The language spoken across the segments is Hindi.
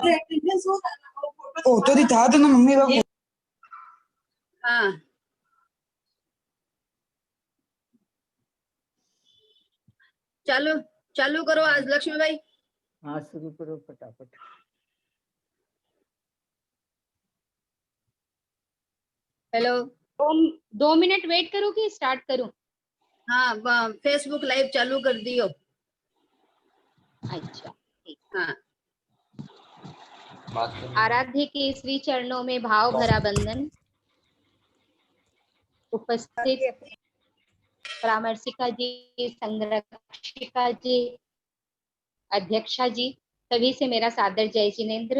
ओ तो दिखा दो ना मम्मी बाबू। हाँ चालू चालू करो आज लक्ष्मी भाई। हाँ शुरू करो फटाफट। हेलो 2 मिनट वेट करो कि स्टार्ट करूं? हाँ फेसबुक लाइव चालू कर दियो। अच्छा ठीक। हाँ आराध्य के श्री चरणों में भाव भरा बंधन। उपस्थित परामर्शिका जी, संरक्षिका जी, अध्यक्षा जी, सभी से मेरा सादर जय जिनेन्द्र।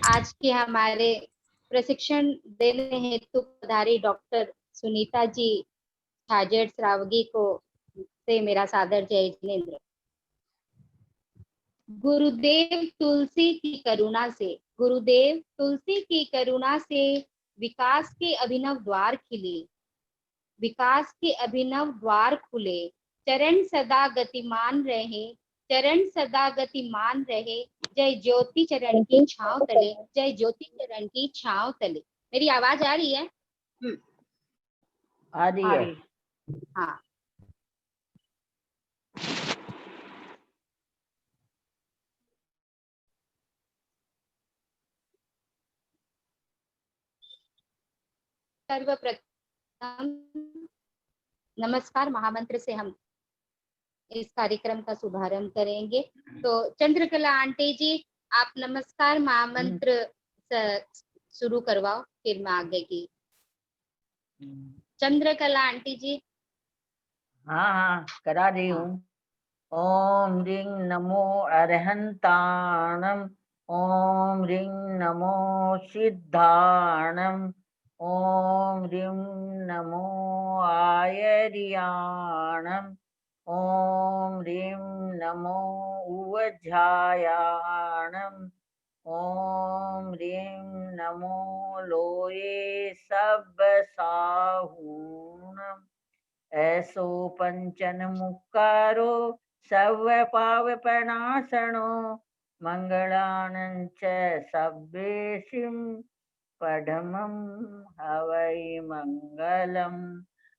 आज के हमारे प्रशिक्षण देने हेतु पधारी डॉक्टर सुनीता जी छाजेड़ श्रावगी को से मेरा सादर जय जिनेन्द्र। गुरुदेव तुलसी की करुणा से, गुरुदेव तुलसी की करुणा से विकास के अभिनव द्वार खिले, विकास के अभिनव द्वार खुले। चरण सदा गतिमान रहे, चरण सदा गतिमान रहे। जय ज्योति चरण की छांव तले, जय ज्योति चरण की छांव तले। मेरी आवाज आ रही है? आ रही है। हाँ सर्वप्रथम नमस्कार महामंत्र से हम इस कार्यक्रम का शुभारंभ करेंगे। तो चंद्रकला आंटी जी आप नमस्कार महामंत्र शुरू करवाओ, फिर मैं आगे की। चंद्रकला आंटी जी। हाँ हाँ करा रही हूँ। ओम रिंग नमो अरहंताणम, ओम रिंग नमो सिद्धाणम, ओम रिंग नमो आयर्याणम, ओम रिंग नमो उवझायाणम, ओम रिंग नमो लोये सब साहूणम। ऐसो पंचन मुक्कारो सर्व पाव प्रणाशनो, मंगलानंच सब्बेशिम पढ़मं हवै मंगलम,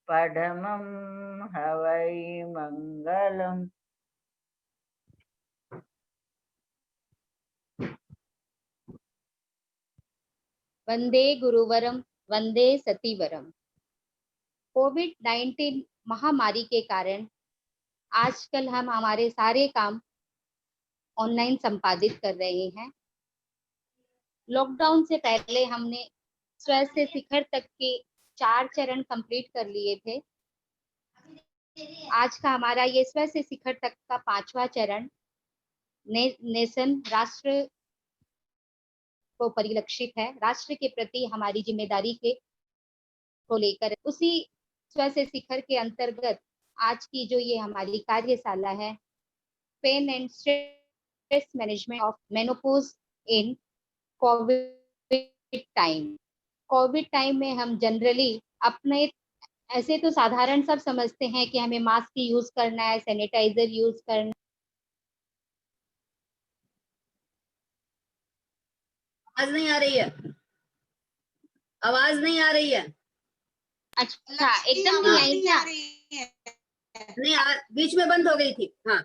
पढ़मं हवै मंगलम। वंदे गुरुवरम वंदे सतीवरम। कोविड-19 महामारी के कारण आजकल हम हमारे सारे काम ऑनलाइन संपादित कर रहे हैं। लॉकडाउन से पहले हमने स्व से शिखर तक के 4 चरण कंप्लीट कर लिए थे। आज का हमारा ये स्व से शिखर तक का 5वां चरण नेशन राष्ट्र को परिलक्षित है। राष्ट्र के प्रति हमारी जिम्मेदारी के को लेकर उसी स्व से शिखर के अंतर्गत आज की जो ये हमारी कार्यशाला है, pain and stress management of menopause in COVID time. COVID time में हम जनरली अपने ऐसे तो साधारण सब समझते हैं कि हमें मास्क यूज करना है, सैनिटाइजर यूज करना। आवाज नहीं आ रही है, आवाज नहीं आ रही है। अच्छा एकदम नहीं आई क्या? नहीं बीच में बंद हो गई थी। हाँ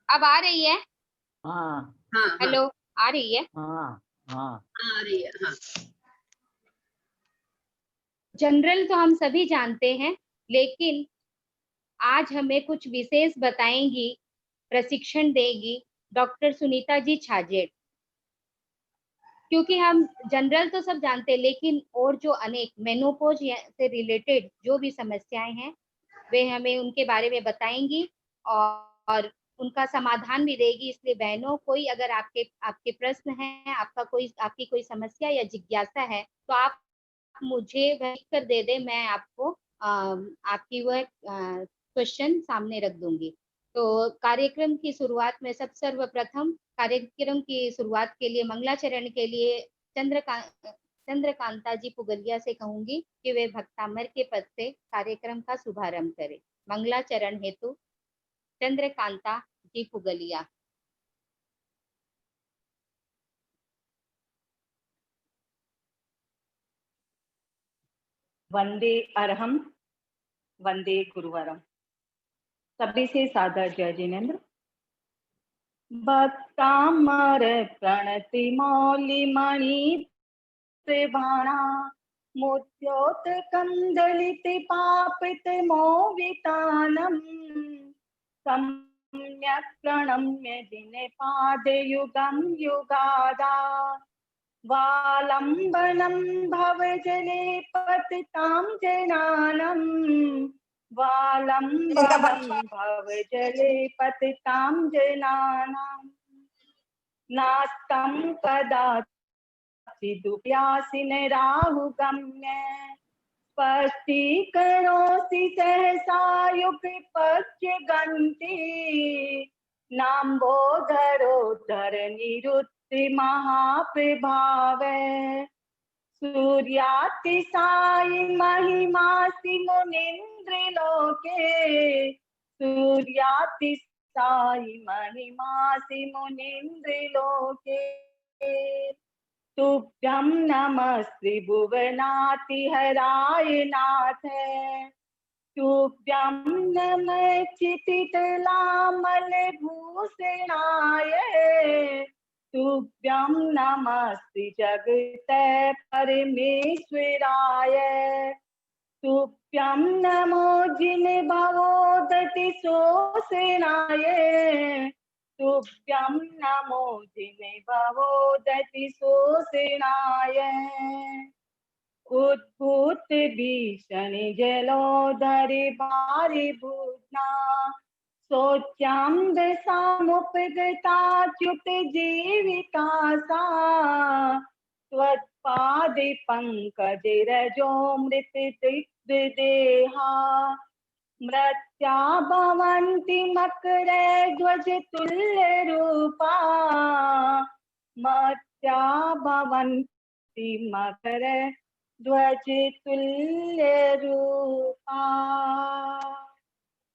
अब आ रही है? हाँ हाँ हेलो आ रही है? हाँ हाँ आ रही है। हाँ जनरल तो हम सभी जानते हैं, लेकिन आज हमें कुछ विशेष बताएंगी, प्रशिक्षण देगी डॉक्टर सुनीता जी छाजेड़। क्योंकि हम जनरल तो सब जानते हैं, लेकिन और जो अनेक मेनोपॉज से रिलेटेड जो भी समस्याएं हैं वे हमें उनके बारे में बताएंगी और उनका समाधान भी देगी। इसलिए बहनों, कोई अगर आपके प्रश्न हैं, आपकी कोई समस्या या जिज्ञासा है तो आप मुझे वह लिख कर दे दे, मैं आपको आपकी वह क्वेश्चन सामने रख दूंगी। तो कार्यक्रम की शुरुआत में सर्वप्रथम कार्यक्रम की शुरुआत के लिए मंगलाचरण के लिए चंद्रकांता जी पुगलिया से कहूंगी कि वे भक्तामर के पद से कार्यक्रम का शुभारंभ करें। मंगलाचरण हेतु चंद्रकांता जी पुगलिया। वंदे अरहम, वंदे गुरुवरम। सभी से सादर जय जिनेन्द्र। भक्तामर प्रणति मौलि मणि त्रिभाणा, मोत्योत कंदलित पापित मोवितानम, सम्यक् प्रणम्य जिने पाद युगम युगादा, वालंबनम भवजले पतितां जनानम, वालंबनम भवजले पतितां जनानां, नास्तं कदाचिदुप्यासिन राहुगम्य, स्पष्टीकरोसि सहसा युगपक्ष्य गन्ति, नाम्बोधरोद्धर निरुक्ति महाप्रभावे, सूर्यातिसायि महिमासि मुनीन्द्रलोके, सूर्यातिसायि महिमासि मुनीन्द्रलोके, तुभ्यं नमस्ते भुवनातिहराय नाथ, तुभ्यं नमः क्षितितलामलभूषणाय, तुभ्यं नमस्ते जगत परमेश्वराय, तुभ्यं नमो जिनभवोदति शोषणाय, तुभ्यं नमो जिनभवोदति शोषणाय, उद्भूत भीषण जलोदरि भारिभूता, शोच्यां दशामुपगताच्युत जीविता सा, त्वत्पाद पंकज रजो मृत देहा, मृत्या भवन्ति मकर ध्वज तुल्य रूपा, मृत्या भवन्ति मकर ध्वज तुल्य रूपा।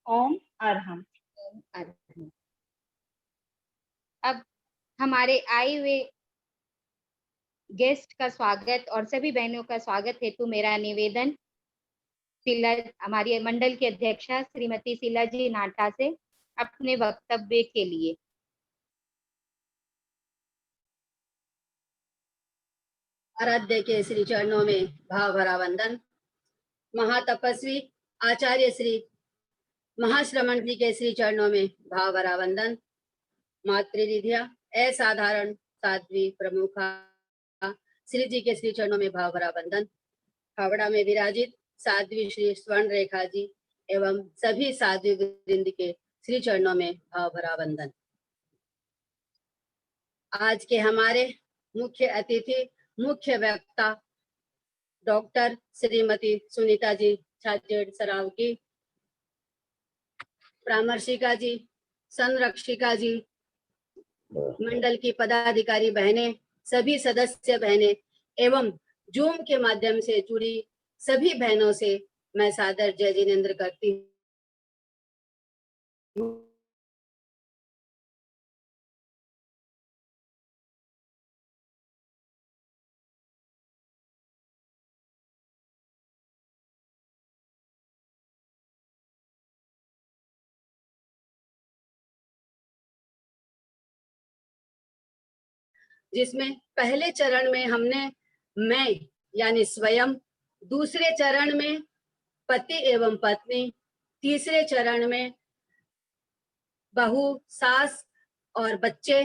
ओम अरहम। अब हमारे आए हुए गेस्ट का स्वागत और सभी बहनों का स्वागत हेतु मेरा निवेदन शीला, हमारी मंडल की अध्यक्षा श्रीमती शीला जी नाटा से अपने वक्तव्य के लिए। आराध्य के श्री चरणों में भाव भरा वंदन। महातपस्वी आचार्य श्री महाश्रमण जी के श्री चरणों में भाव भरा वंदन। मातृनिधिया असाधारण साध्वी प्रमुखा श्री जी के श्री चरणों में भाव भरा वंदन। हावड़ा में विराजित साध्वी श्री स्वर्ण रेखा जी एवं सभी साध्वी वृंद के श्री चरणों में भाव भरा वंदन। आज के हमारे मुख्य अतिथि, मुख्य वक्ता डॉक्टर श्रीमती सुनीता जी छाजेड़ सराव की, परामर्शिका जी, संरक्षिका जी, मंडल की पदाधिकारी बहनें, सभी सदस्य बहनें एवं जूम के माध्यम से जुड़ी सभी बहनों से मैं सादर जय जिनेन्द्र करती हूँ। जिसमें पहले चरण में हमने मैं यानी स्वयं, दूसरे चरण में पति एवं पत्नी, तीसरे चरण में बहू, सास और बच्चे,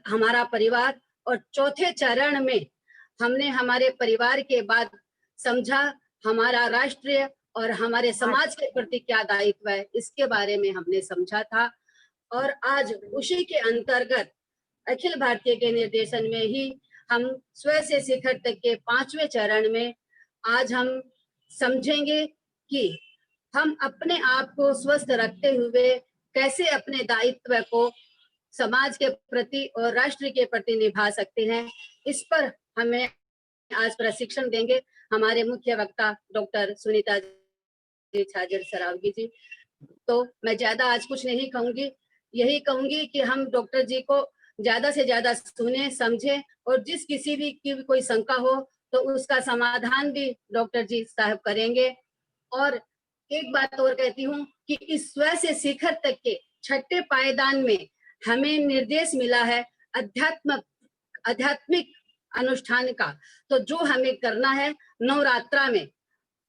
हमारा परिवार, और चौथे चरण में हमने हमारे परिवार के बाद समझा हमारा राष्ट्रीय और हमारे समाज के प्रति क्या दायित्व है, इसके बारे में हमने समझा था। और आज उसी के अंतर्गत अखिल भारतीय के निर्देशन में ही हम स्व से शिखर तक के 5वें चरण में आज हम समझेंगे कि हम अपने आप को स्वस्थ रखते हुए कैसे अपने दायित्व को समाज के प्रति और राष्ट्र के प्रति निभा सकते हैं। इस पर हमें आज प्रशिक्षण देंगे हमारे मुख्य वक्ता डॉक्टर सुनीता जी छाजेड़ सरावगी जी। तो मैं ज्यादा आज कुछ नहीं कहूंगी, यही कहूंगी कि हम डॉक्टर जी को ज्यादा से ज्यादा सुने, समझे और जिस किसी भी की कोई शंका हो तो उसका समाधान भी डॉक्टर जी साहब करेंगे। और एक बात और कहती हूँ कि इस स्व से शिखर तक के छठे पायदान में हमें निर्देश मिला है आध्यात्मिक अनुष्ठान का, तो जो हमें करना है नवरात्रा में,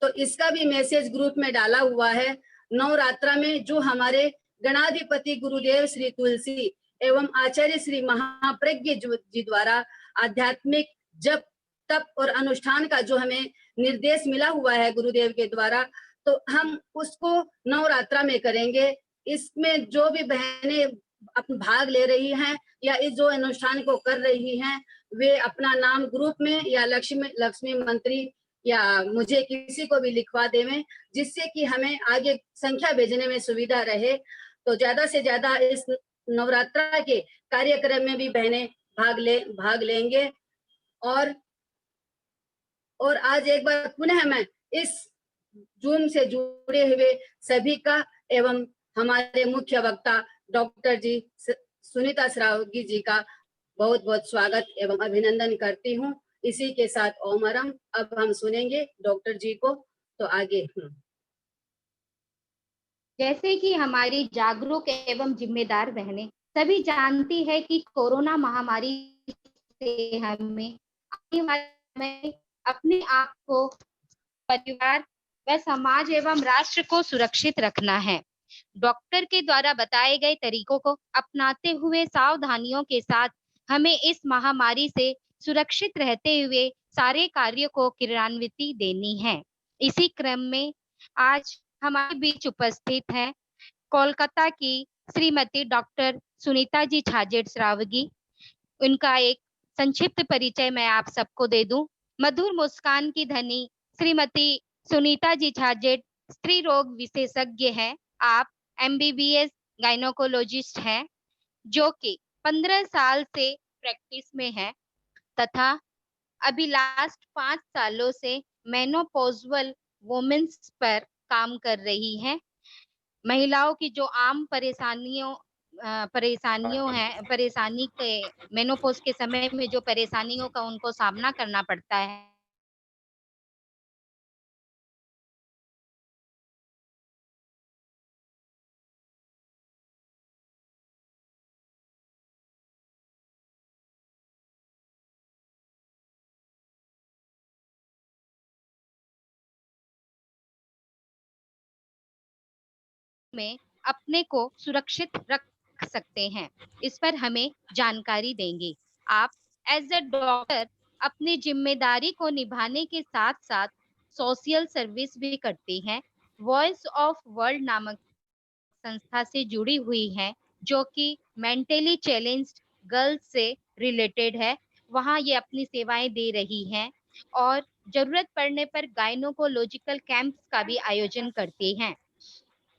तो इसका भी मैसेज ग्रुप में डाला हुआ है। नवरात्रा में जो हमारे गणाधिपति गुरुदेव श्री तुलसी एवं आचार्य श्री महाप्रज्ञ जी द्वारा आध्यात्मिक जप तप और अनुष्ठान का जो हमें निर्देश मिला हुआ है गुरुदेव के द्वारा, तो हम उसको नवरात्रा में करेंगे। इसमें जो भी बहनें अपन भाग ले रही हैं या इस जो अनुष्ठान को कर रही हैं, वे अपना नाम ग्रुप में या लक्ष्मी मंत्री या मुझे किसी को भी लिखवा देवें, जिससे कि हमें आगे संख्या भेजने में सुविधा रहे। तो ज्यादा से ज्यादा इस नवरात्रा के कार्यक्रम में भी बहनें भाग लेंगे। और आज एक बार पुनः मैं इस जूम से जुड़े हुए सभी का एवं हमारे मुख्य वक्ता डॉक्टर जी सुनीता श्रावगी जी का बहुत बहुत स्वागत एवं अभिनंदन करती हूँ। इसी के साथ ओमरम अब हम सुनेंगे डॉक्टर जी को, तो आगे। जैसे कि हमारी जागरूक एवं जिम्मेदार बहनें सभी जानती है कि कोरोना महामारी से हमें अपने आप को, परिवार व समाज एवं राष्ट्र को सुरक्षित रखना है। डॉक्टर के द्वारा बताए गए तरीकों को अपनाते हुए सावधानियों के साथ हमें इस महामारी से सुरक्षित रहते हुए सारे कार्यों को क्रियान्विति देनी है। इसी क्रम में आज हमारे बीच उपस्थित है कोलकाता की श्रीमती डॉक्टर सुनीता जी छाजेड़ श्रावगी। उनका एक संक्षिप्त परिचय मैं आप सबको दे दूं। मधुर मुस्कान की धनी श्रीमती सुनीता जी छाजेड़ स्त्री रोग विशेषज्ञ है। आप MBBS गायनोकोलॉजिस्ट हैं, जो कि 15 साल से प्रैक्टिस में है तथा अभी लास्ट 5 सालों से मेनोपॉजल वुमेन्स पर काम कर रही हैं। महिलाओं की जो आम परेशानी के मेनोपॉज के समय में जो परेशानियों का उनको सामना करना पड़ता है, में अपने को सुरक्षित रख सकते हैं, इस पर हमें जानकारी देंगे। आप एज अ डॉक्टर अपनी जिम्मेदारी को निभाने के साथ साथ सोशल सर्विस भी करती हैं। वॉइस ऑफ वर्ल्ड नामक संस्था से जुड़ी हुई है, जो कि मेंटली चैलेंज्ड गर्ल्स से रिलेटेड है। वहाँ ये अपनी सेवाएं दे रही हैं और जरूरत पड़ने पर गायनोकोलॉजिकल कैंप्स का भी आयोजन करती हैं।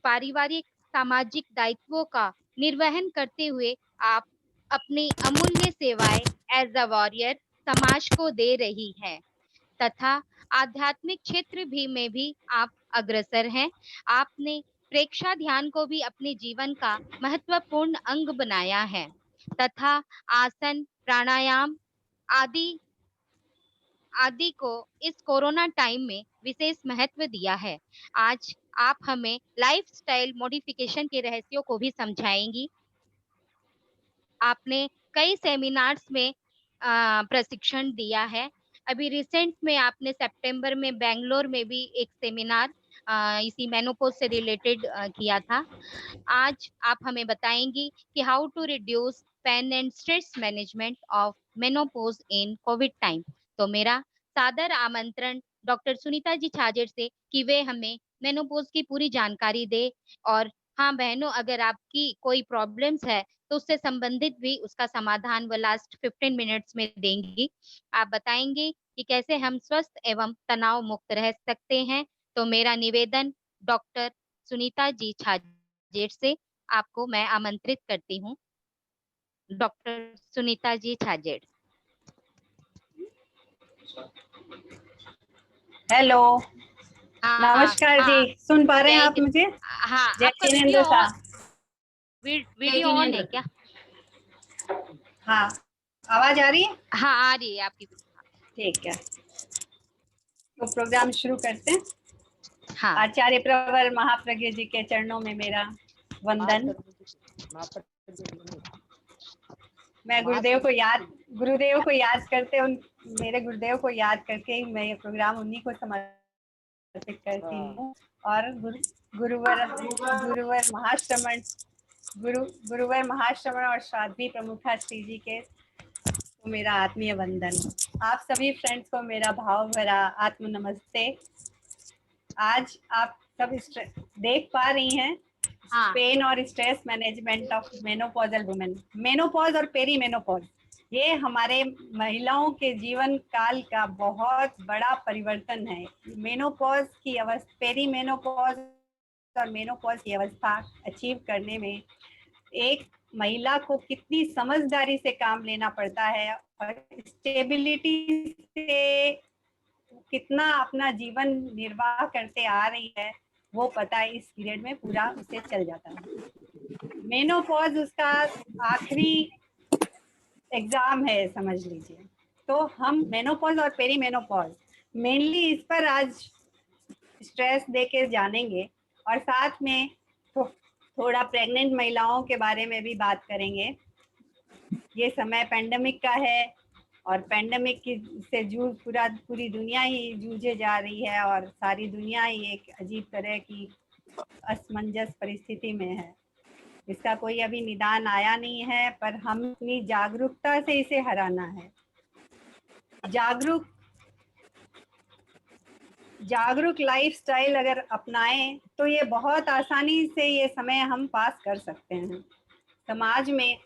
पारिवारिक सामाजिक दायित्वों का निर्वहन करते हुए आप अपनी अमूल्य सेवाएं एज अ वॉरियर समाज को दे रही है तथा आध्यात्मिक क्षेत्र में भी आप अग्रसर हैं। आपने प्रेक्षा ध्यान को भी अपने जीवन का महत्वपूर्ण अंग बनाया है तथा आसन, प्राणायाम आदि को इस कोरोना टाइम में विशेष महत्व दिया है। आज आप हमें लाइफस्टाइल मॉडिफिकेशन के रहस्यों को भी समझाएंगी। आपने कई सेमिनार्स में प्रशिक्षण दिया है। अभी रिसेंट में आपने सितंबर में बेंगलोर में भी एक सेमिनार इसी मेनोपॉज से रिलेटेड किया था। आज आप हमें बताएंगी कि how to reduce pain and stress management of menopause in COVID time. तो मेरा सादर आमंत्रण डॉक्टर सुनीता जी छाजेड़ से कि वे हमें मेनोपॉज की पूरी जानकारी दे। और हाँ बहनों, अगर आपकी कोई प्रॉब्लम्स है तो उससे संबंधित भी उसका समाधान वो लास्ट 15 मिनट्स में देंगी। आप बताएंगे कि कैसे हम स्वस्थ एवं तनाव मुक्त रह सकते हैं। तो मेरा निवेदन डॉक्टर सुनीता जी छाजेड़ से आपको मैं आमंत्रित करती हूँ। डॉक्टर सुनीता जी छाजेड़। हेलो, नमस्कार जी। सुन पा रहे हैं आप मुझे? हाँ, जय आपका वीडियो ऑन है क्या? हाँ, आवाज आ रही है? हाँ आ रही है आपकी। ठीक है। तो प्रोग्राम शुरू करते हैं। हाँ आचार्य प्रवर महाप्रज्ञ जी के चरणों में मेरा वंदन। मैं गुरुदेव को याद करते मेरे गुरुदेव को याद करके ही मैं ये प्रोग्राम उन्हीं को समर्पित करती हूँ। और गुरुवर महाश्रमण और साध्वी प्रमुखा श्री जी के को मेरा आत्मीय वंदन। आप सभी फ्रेंड्स को मेरा भाव भरा आत्म नमस्ते। आज आप सब देख पा रही हैं पेन और stress management of menopausal women. Menopause और पेरी मेनोपॉज ये हमारे महिलाओं के जीवन काल का बहुत बड़ा परिवर्तन है। मेनोपॉज की अवस्था, पेरी मेनोपॉज और मेनोपॉज की अवस्था अचीव करने में एक महिला को कितनी समझदारी से काम लेना पड़ता है और स्टेबिलिटी से कितना अपना जीवन निर्वाह करते आ रही है, वो पता इस पीरियड में पूरा उसे चल जाता है। मेनोपॉज उसका आखिरी एग्जाम है समझ लीजिए। तो हम मेनोपॉज और पेरी मेनोपॉज मेनली इस पर आज स्ट्रेस देके जानेंगे और साथ में थोड़ा प्रेग्नेंट महिलाओं के बारे में भी बात करेंगे। ये समय पेंडेमिक का है और पेंडेमिक की से पूरी दुनिया ही जूझे जा रही है और सारी दुनिया ही एक अजीब तरह की असमंजस परिस्थिति में है। इसका कोई अभी निदान आया नहीं है, पर हम अपनी जागरूकता से इसे हराना है। जागरूक लाइफस्टाइल अगर अपनाएं तो ये बहुत आसानी से ये समय हम पास कर सकते हैं। समाज में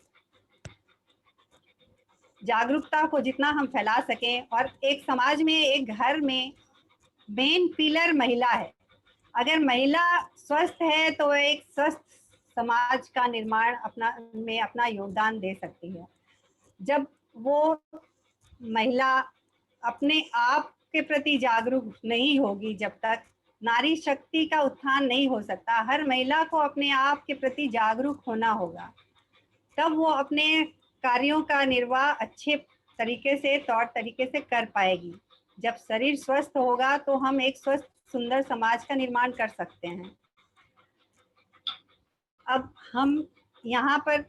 जागरूकता को जितना हम फैला सकें, और एक समाज में, एक घर में मेन पिलर महिला है। अगर महिला स्वस्थ है तो एक स्वस्थ समाज का निर्माण अपना योगदान दे सकती है। जब वो महिला अपने आप के प्रति जागरूक नहीं होगी, जब तक नारी शक्ति का उत्थान नहीं हो सकता। हर महिला को अपने आप के प्रति जागरूक होना होगा, तब वो अपने कार्यों का निर्वाह अच्छे तरीके से, तौर तरीके से कर पाएगी। जब शरीर स्वस्थ होगा तो हम एक स्वस्थ सुंदर समाज का निर्माण कर सकते हैं। अब हम यहाँ पर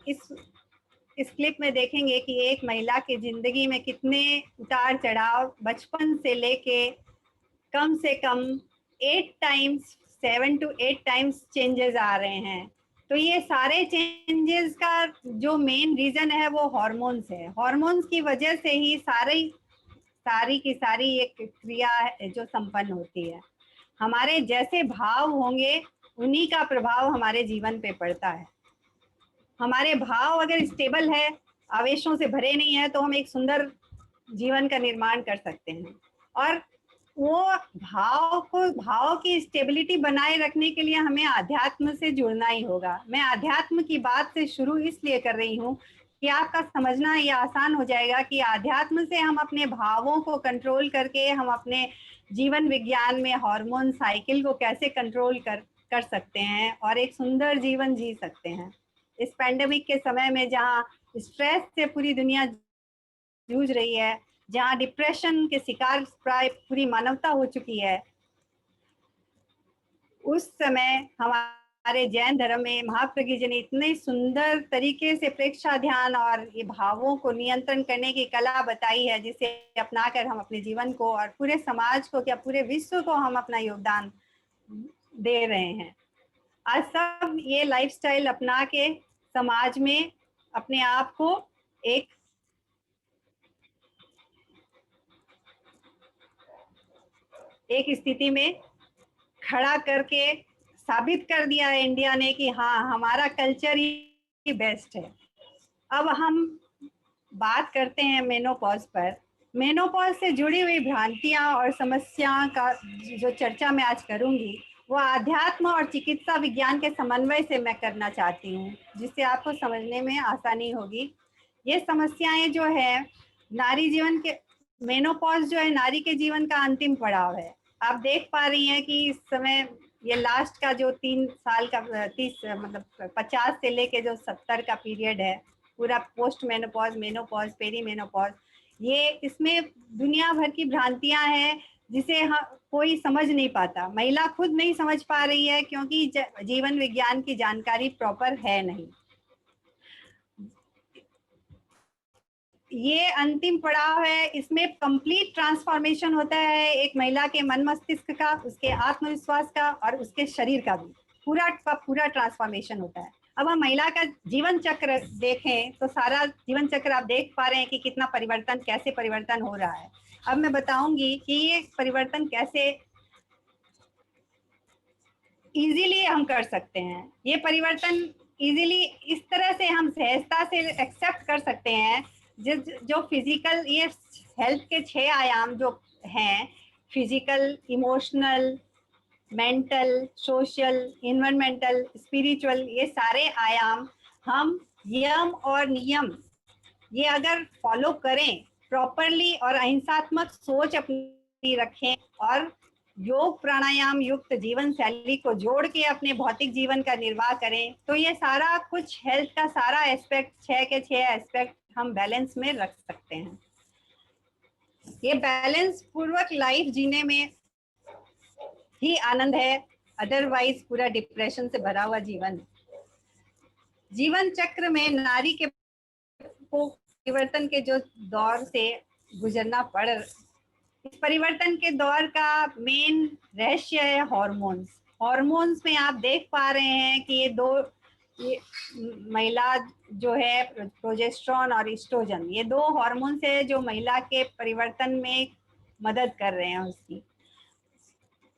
इस क्लिप में देखेंगे कि एक महिला की जिंदगी में कितने उतार चढ़ाव, बचपन से लेके कम से कम 7 to 8 टाइम्स चेंजेस आ रहे हैं। तो ये सारे चेंजेस का जो मेन रीजन है वो हार्मोन्स है। हार्मोन्स की वजह से ही सारी की सारी एक क्रिया है जो संपन्न होती है। हमारे जैसे भाव होंगे उन्हीं का प्रभाव हमारे जीवन पे पड़ता है। हमारे भाव अगर स्टेबल है, आवेशों से भरे नहीं है, तो हम एक सुंदर जीवन का निर्माण कर सकते हैं। और वो भाव की स्टेबिलिटी बनाए रखने के लिए हमें आध्यात्म से जुड़ना ही होगा। मैं आध्यात्म की बात से शुरू इसलिए कर रही हूँ कि आपका समझना ये आसान हो जाएगा कि आध्यात्म से हम अपने भावों को कंट्रोल करके हम अपने जीवन विज्ञान में हार्मोन साइकिल को कैसे कंट्रोल कर सकते हैं और एक सुंदर जीवन जी सकते हैं। इस पैंडेमिक के समय में जहाँ स्ट्रेस से पूरी दुनिया जूझ रही है, जहाँ डिप्रेशन के शिकार प्राय पूरी मानवता हो चुकी है, उस समय हमारे जैन धर्म में महाप्रज्ञ जी ने इतने सुंदर तरीके से प्रेक्षा ध्यान और ये भावों को नियंत्रण करने की कला बताई है, जिसे अपनाकर हम अपने जीवन को और पूरे समाज को, क्या पूरे विश्व को हम अपना योगदान दे रहे हैं। आज सब ये लाइफस्टाइल अपना के समाज में अपने आप को एक स्थिति में खड़ा करके साबित कर दिया है इंडिया ने कि हाँ, हमारा कल्चर ही बेस्ट है। अब हम बात करते हैं मेनोपॉज पर। मेनोपॉज से जुड़ी हुई भ्रांतियां और समस्याओं का जो चर्चा मैं आज करूंगी वो आध्यात्म और चिकित्सा विज्ञान के समन्वय से मैं करना चाहती हूँ, जिससे आपको समझने में आसानी होगी। ये समस्याएं जो है नारी जीवन के, मेनोपॉज जो है नारी के जीवन का अंतिम पड़ाव है। आप देख पा रही हैं कि इस समय ये लास्ट का जो 3 साल का 50 से लेके जो 70 का पीरियड है, पूरा post menopause, menopause, perimenopause, ये इसमें दुनिया भर की भ्रांतियां हैं जिसे कोई समझ नहीं पाता। महिला खुद नहीं समझ पा रही है क्योंकि जीवन विज्ञान की जानकारी प्रॉपर है नहीं। ये अंतिम पड़ाव है, इसमें कंप्लीट ट्रांसफॉर्मेशन होता है एक महिला के मन मस्तिष्क का, उसके आत्मविश्वास का और उसके शरीर का भी पूरा का पूरा ट्रांसफॉर्मेशन होता है। अब हम महिला का जीवन चक्र देखें तो सारा जीवन चक्र आप देख पा रहे हैं कि कितना परिवर्तन, कैसे परिवर्तन हो रहा है। अब मैं बताऊंगी कि ये परिवर्तन कैसे इजीली हम कर सकते हैं। ये परिवर्तन इजीली इस तरह से हम सहजता से एक्सेप्ट कर सकते हैं। जो फिजिकल, ये हेल्थ के 6 आयाम जो हैं, physical, emotional, mental, social, environmental, spiritual, ये सारे आयाम हम यम और नियम ये अगर फॉलो करें प्रॉपरली और अहिंसात्मक सोच अपनी रखें और योग प्राणायाम युक्त जीवन शैली को जोड़ के अपने भौतिक जीवन का निर्वाह करें तो ये सारा कुछ हेल्थ का सारा एस्पेक्ट, 6 के 6 एस्पेक्ट हम बैलेंस में रख सकते हैं। ये बैलेंस पूर्वक लाइफ जीने में ही आनंद है, अदरवाइज पूरा डिप्रेशन से भरा हुआ जीवन चक्र में नारी के को परिवर्तन के जो दौर से गुजरना पड़, इस परिवर्तन के दौर का मेन रहस्य है हार्मोन्स। हार्मोन्स में आप देख पा रहे हैं कि ये महिला जो है प्रोजेस्टेरोन और एस्ट्रोजन, ये 2 हार्मोन्स है जो महिला के परिवर्तन में मदद कर रहे हैं उसकी।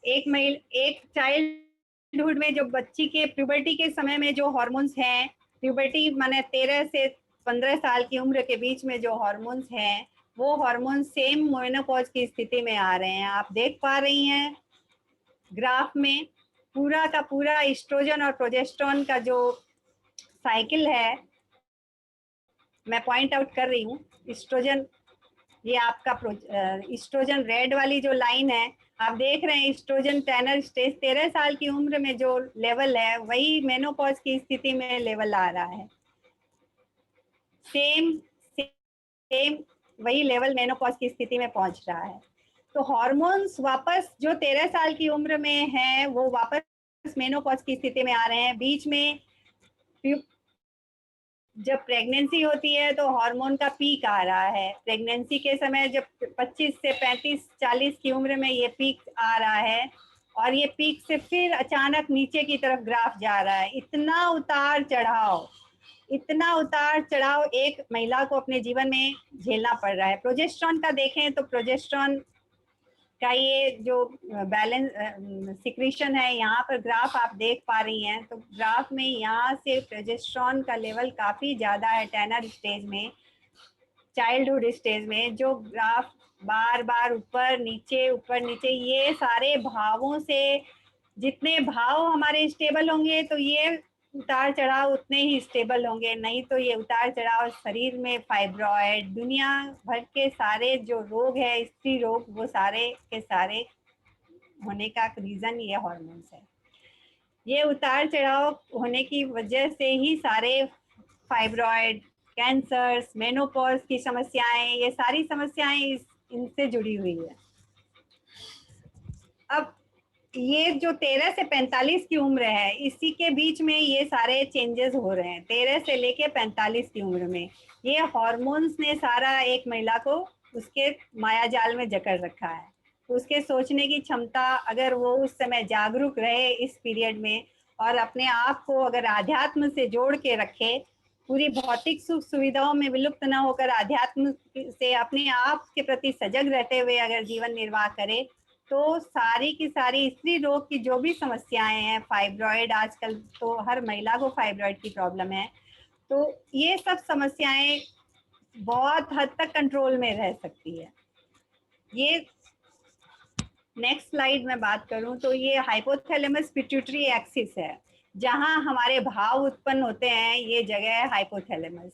एक चाइल्डहुड में जो बच्ची के प्यूबर्टी के समय में जो हार्मोन्स हैं, प्यूबर्टी माने 13 से 15 साल की उम्र के बीच में जो हार्मोन्स हैं, वो हार्मोन सेम मेनोपॉज की स्थिति में आ रहे हैं। आप देख पा रही हैं ग्राफ में पूरा का पूरा एस्ट्रोजन और प्रोजेस्टेरोन का जो साइकिल है, मैं पॉइंट आउट कर रही हूँ। एस्ट्रोजन, ये आपका एस्ट्रोजन रेड वाली जो लाइन है, आप देख रहे हैं एस्ट्रोजन टेनर स्टेज 13 साल की उम्र में जो लेवल है वही मेनोपॉज की स्थिति में लेवल आ रहा है। सेम वही लेवल मेनोपॉज की स्थिति में पहुंच रहा है। तो हार्मोन्स वापस जो 13 साल की उम्र में है वो वापस मेनोपॉज की स्थिति में आ रहे हैं। बीच में जब प्रेगनेंसी होती है तो हार्मोन का पीक आ रहा है। प्रेगनेंसी के समय जब 25 से 35-40 की उम्र में ये पीक आ रहा है और ये पीक से फिर अचानक नीचे की तरफ ग्राफ जा रहा है। इतना उतार चढ़ाव एक महिला को अपने जीवन में झेलना पड़ रहा है। प्रोजेस्टेरोन का देखें तो प्रोजेस्टेरोन का ये जो बैलेंस सिक्रीशन है, यहाँ पर ग्राफ आप देख पा रही हैं, तो ग्राफ में यहाँ से प्रोजेस्टेरोन का लेवल काफ़ी ज़्यादा है टेनर स्टेज में, चाइल्डहुड स्टेज में। जो ग्राफ बार बार ऊपर नीचे, ये सारे भावों से, जितने भाव हमारे स्टेबल होंगे तो ये उतार चढ़ाव उतने ही स्टेबल होंगे, नहीं तो ये उतार चढ़ाव शरीर में फाइब्रॉइड, दुनिया भर के सारे जो रोग है, स्त्री रोग, वो सारे के सारे होने का रीज़न ये हार्मोन्स है। ये उतार चढ़ाव होने की वजह से ही सारे फाइब्रॉइड, कैंसर्स, मेनोपॉज की समस्याएं, ये सारी समस्याएं इनसे जुड़ी हुई है। अब ये जो 13 से 45 की उम्र है, इसी के बीच में ये सारे चेंजेस हो रहे हैं। 13 से लेके 45 की उम्र में ये हार्मोन्स ने सारा एक महिला को उसके माया जाल में जकड़ रखा है। उसके सोचने की क्षमता, अगर वो उस समय जागरूक रहे इस पीरियड में और अपने आप को अगर आध्यात्म से जोड़ के रखे, पूरी भौतिक सुख सुविधाओं में विलुप्त न होकर आध्यात्म से अपने आप के प्रति सजग रहते हुए अगर जीवन निर्वाह करे, तो सारी की सारी स्त्री रोग की जो भी समस्याएं हैं, फाइब्रॉइड, आजकल तो हर महिला को फाइब्रॉइड की प्रॉब्लम है, तो ये सब समस्याएं बहुत हद तक कंट्रोल में रह सकती है। ये नेक्स्ट स्लाइड में बात करूं तो ये हाइपोथैलेमस पिट्यूटरी एक्सिस है, जहां हमारे भाव उत्पन्न होते हैं, ये जगह है हाइपोथैलेमस।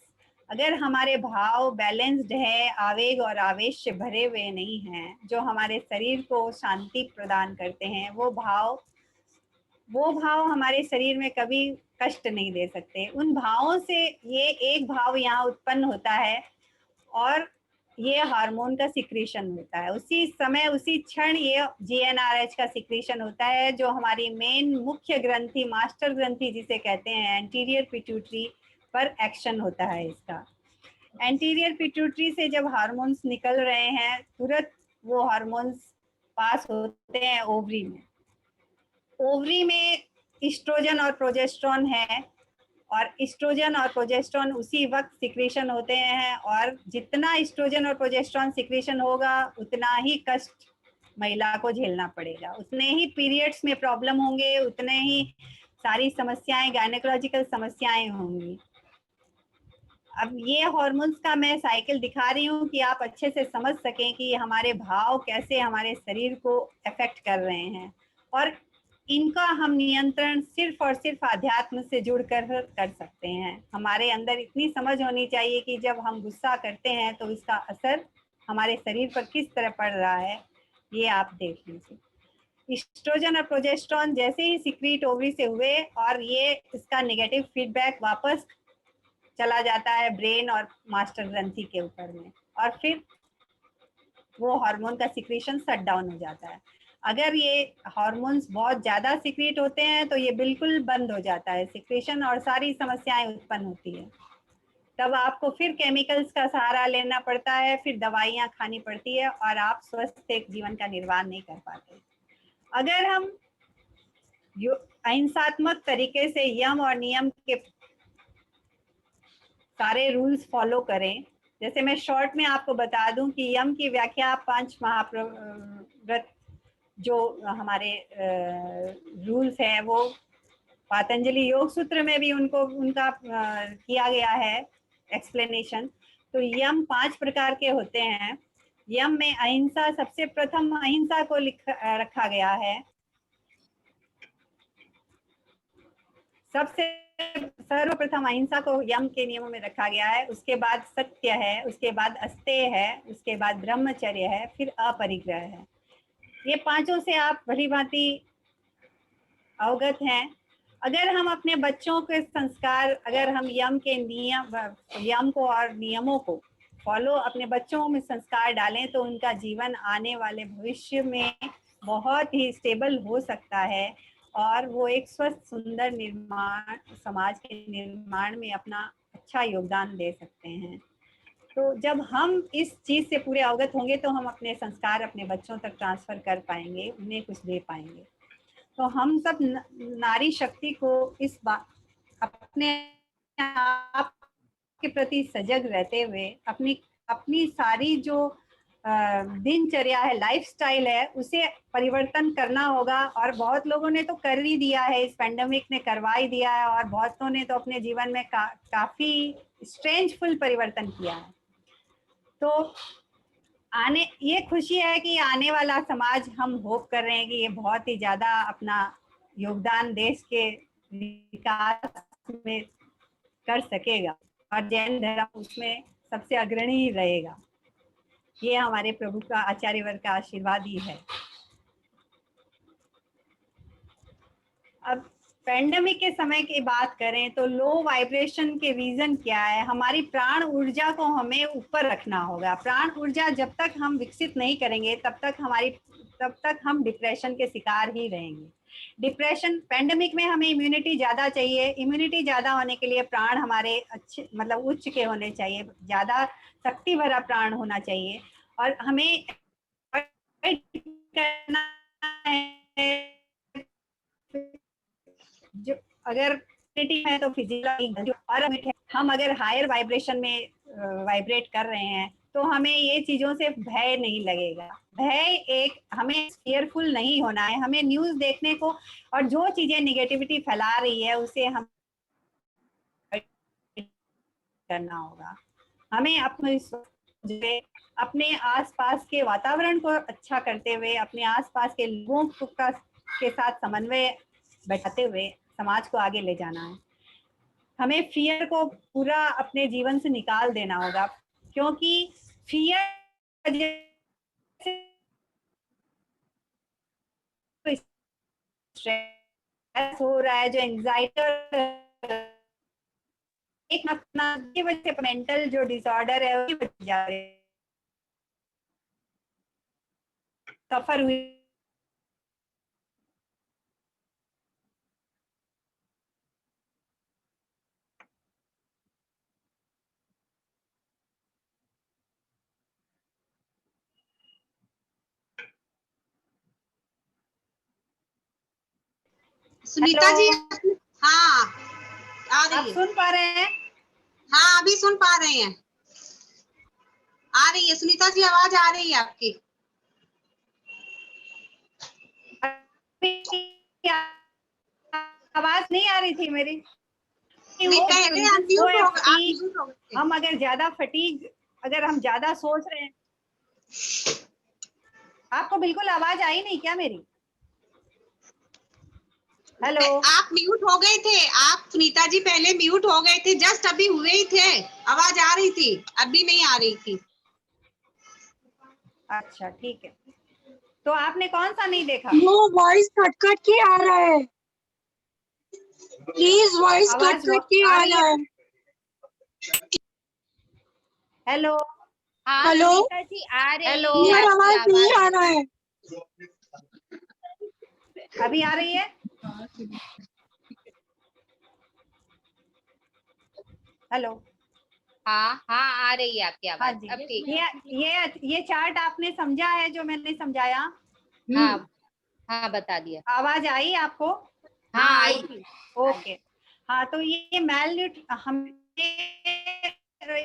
अगर हमारे भाव बैलेंस्ड है, आवेग और आवेश से भरे हुए नहीं हैं, जो हमारे शरीर को शांति प्रदान करते हैं, वो भाव हमारे शरीर में कभी कष्ट नहीं दे सकते। उन भावों से ये एक भाव यहाँ उत्पन्न होता है और ये हार्मोन का सिक्रीशन होता है। उसी समय उसी क्षण ये GnRH का सिक्रीशन होता है, जो हमारी मेन मुख्य ग्रंथि, मास्टर ग्रंथि जिसे कहते हैं, एंटीरियर पिट्यूटरी पर एक्शन होता है इसका। एंटीरियर पिट्यूटरी से जब हार्मोन्स निकल रहे हैं, तुरंत वो हार्मोन्स पास होते हैं ओवरी में। ओवरी में इस्ट्रोजन और प्रोजेस्टेरोन है, और इस्ट्रोजन और प्रोजेस्टेरोन उसी वक्त सिक्रीशन होते हैं, और जितना इस्ट्रोजन और प्रोजेस्टेरोन सिक्रीशन होगा उतना ही कष्ट महिला को झेलना पड़ेगा, उतने ही पीरियड्स में प्रॉब्लम होंगे, उतने ही सारी समस्याएं, गायनेकोलॉजिकल समस्याएं होंगी। अब ये हार्मोन्स का मैं साइकिल दिखा रही हूँ कि आप अच्छे से समझ सकें कि हमारे भाव कैसे हमारे शरीर को अफेक्ट कर रहे हैं, और इनका हम नियंत्रण सिर्फ और सिर्फ आध्यात्म से जुड़कर कर सकते हैं। हमारे अंदर इतनी समझ होनी चाहिए कि जब हम गुस्सा करते हैं तो इसका असर हमारे शरीर पर किस तरह पड़ रहा है, ये आप देख लीजिए। इस्ट्रोजन और प्रोजेस्टेरोन जैसे ही सिक्रीट ओवरी से हुए, और ये इसका नेगेटिव फीडबैक वापस चला जाता है ब्रेन और मास्टर ग्रंथि के ऊपर में, और फिर वो हार्मोन का सिक्रीशन शट डाउन हो जाता है। अगर ये हार्मोन्स बहुत ज़्यादा सिक्रीट होते हैं तो ये बिल्कुल बंद हो जाता है सिक्रीशन, और सारी समस्याएं उत्पन्न होती है। तब आपको फिर केमिकल्स का सहारा लेना पड़ता है, फिर दवाइयाँ खानी पड़ती है, और आप स्वस्थ एक जीवन का निर्वाह नहीं कर पाते। अगर हम अहिंसात्मक तरीके से यम और नियम के सारे रूल्स फॉलो करें, जैसे मैं शॉर्ट में आपको बता दूं कि यम की व्याख्या 5 महाव्रत जो हमारे रूल्स हैं वो पातंजलि योग सूत्र में भी उनका किया गया है एक्सप्लेनेशन। तो यम 5 प्रकार के होते हैं। यम में अहिंसा, सबसे प्रथम अहिंसा को रखा गया है। सबसे सर्वप्रथम अहिंसा को यम के नियमों में रखा गया है। उसके बाद सत्य है, उसके बाद अस्तेय है, उसके बाद ब्रह्मचर्य है, फिर अपरिग्रह है। ये पांचों से आप भली भांति अवगत हैं। अगर हम अपने बच्चों के संस्कार, अगर हम यम को और नियमों को फॉलो अपने बच्चों में संस्कार डालें तो उनका जीवन आने वाले भविष्य में बहुत ही स्टेबल हो सकता है, और वो एक स्वस्थ सुंदर समाज के निर्माण में अपना अच्छा योगदान दे सकते हैं। तो जब हम इस चीज़ से पूरे अवगत होंगे तो हम अपने संस्कार अपने बच्चों तक ट्रांसफ़र कर पाएंगे, उन्हें कुछ दे पाएंगे। तो हम सब नारी शक्ति को इस बात अपने आप के प्रति सजग रहते हुए अपनी सारी जो दिनचर्या है, लाइफस्टाइल है, उसे परिवर्तन करना होगा। और बहुत लोगों ने तो कर ही दिया है, इस पेंडेमिक ने करवा ही दिया है, और बहुतों ने तो अपने जीवन में काफ़ी स्ट्रेंजफुल परिवर्तन किया है। तो ये खुशी है कि आने वाला समाज, हम होप कर रहे हैं कि ये बहुत ही ज़्यादा अपना योगदान देश के विकास में कर सकेगा, और जैन धर्म उसमें सबसे अग्रणी ही रहेगा। ये हमारे प्रभु का, आचार्य वर्ग का आशीर्वाद ही है। अब पेंडेमिक के समय की बात करें तो लो वाइब्रेशन के रीजन क्या है? हमारी प्राण ऊर्जा को हमें ऊपर रखना होगा। प्राण ऊर्जा जब तक हम विकसित नहीं करेंगे तब तक हम डिप्रेशन के शिकार ही रहेंगे। डिप्रेशन, पेंडेमिक में हमें इम्यूनिटी ज़्यादा चाहिए। इम्यूनिटी ज़्यादा होने के लिए प्राण हमारे अच्छे, मतलब उच्च के होने चाहिए, ज़्यादा शक्ति भरा प्राण होना चाहिए। और हमें करना है, जो अगर है तो फिजिकल, और हम अगर हायर वाइब्रेशन में वाइब्रेट कर रहे हैं तो हमें ये चीज़ों से भय नहीं लगेगा। हमें फियरफुल नहीं होना है। हमें न्यूज़ देखने को, और जो चीज़ें निगेटिविटी फैला रही है उसे हम करना होगा। हमें अपने आसपास के वातावरण को अच्छा करते हुए, अपने आसपास के लोगों के साथ समन्वय बैठाते हुए समाज को आगे ले जाना है। हमें फियर को पूरा अपने जीवन से निकाल देना होगा, क्योंकि फियर स्ट्रेस हो रहा है, जो एंजाइटी एक की वजह से मेंटल जो डिसऑर्डर है उसकी वजह से सफर हुई सुनीता जी। हेलो, हाँ, आ आप रही है। सुन पा रहे हैं? हाँ, अभी सुन पा रहे हैं। आ रही है सुनीता जी, आवाज आ रही है आपकी। आवाज नहीं आ रही थी मेरी? नहीं, पहले अनम्यूट हो गए, आप म्यूट हो गए थे। हम अगर ज्यादा फटीग, अगर हम ज्यादा सोच रहे हैं, आपको बिल्कुल आवाज आई नहीं क्या मेरी? हेलो, आप म्यूट हो गए थे। आप सुनीता जी पहले म्यूट हो गए थे, जस्ट अभी हुए ही थे। आवाज आ रही थी, अभी नहीं आ रही थी। अच्छा ठीक है। तो आपने कौन सा नहीं देखा? वो वॉइस कट कट के आ रहा है, प्लीज वॉइस कट आवाज कट के आ आ रही रहा है? है। हेलो, हाँ हेलो? सुनीता जी आ रही हेलो? है, यार आपकी आवाज नहीं आ आवाज। रहा है। अभी आ रही है? हेलो, हाँ हाँ आ रही है आपकी हाँ आवाज, जी। अब ठीक है। ये चार्ट आपने समझा है जो मैंने समझाया? हाँ हाँ बता दिया। आवाज आई आपको? हाँ आई। ओके। हाँ, तो ये मेलन्यूट हमें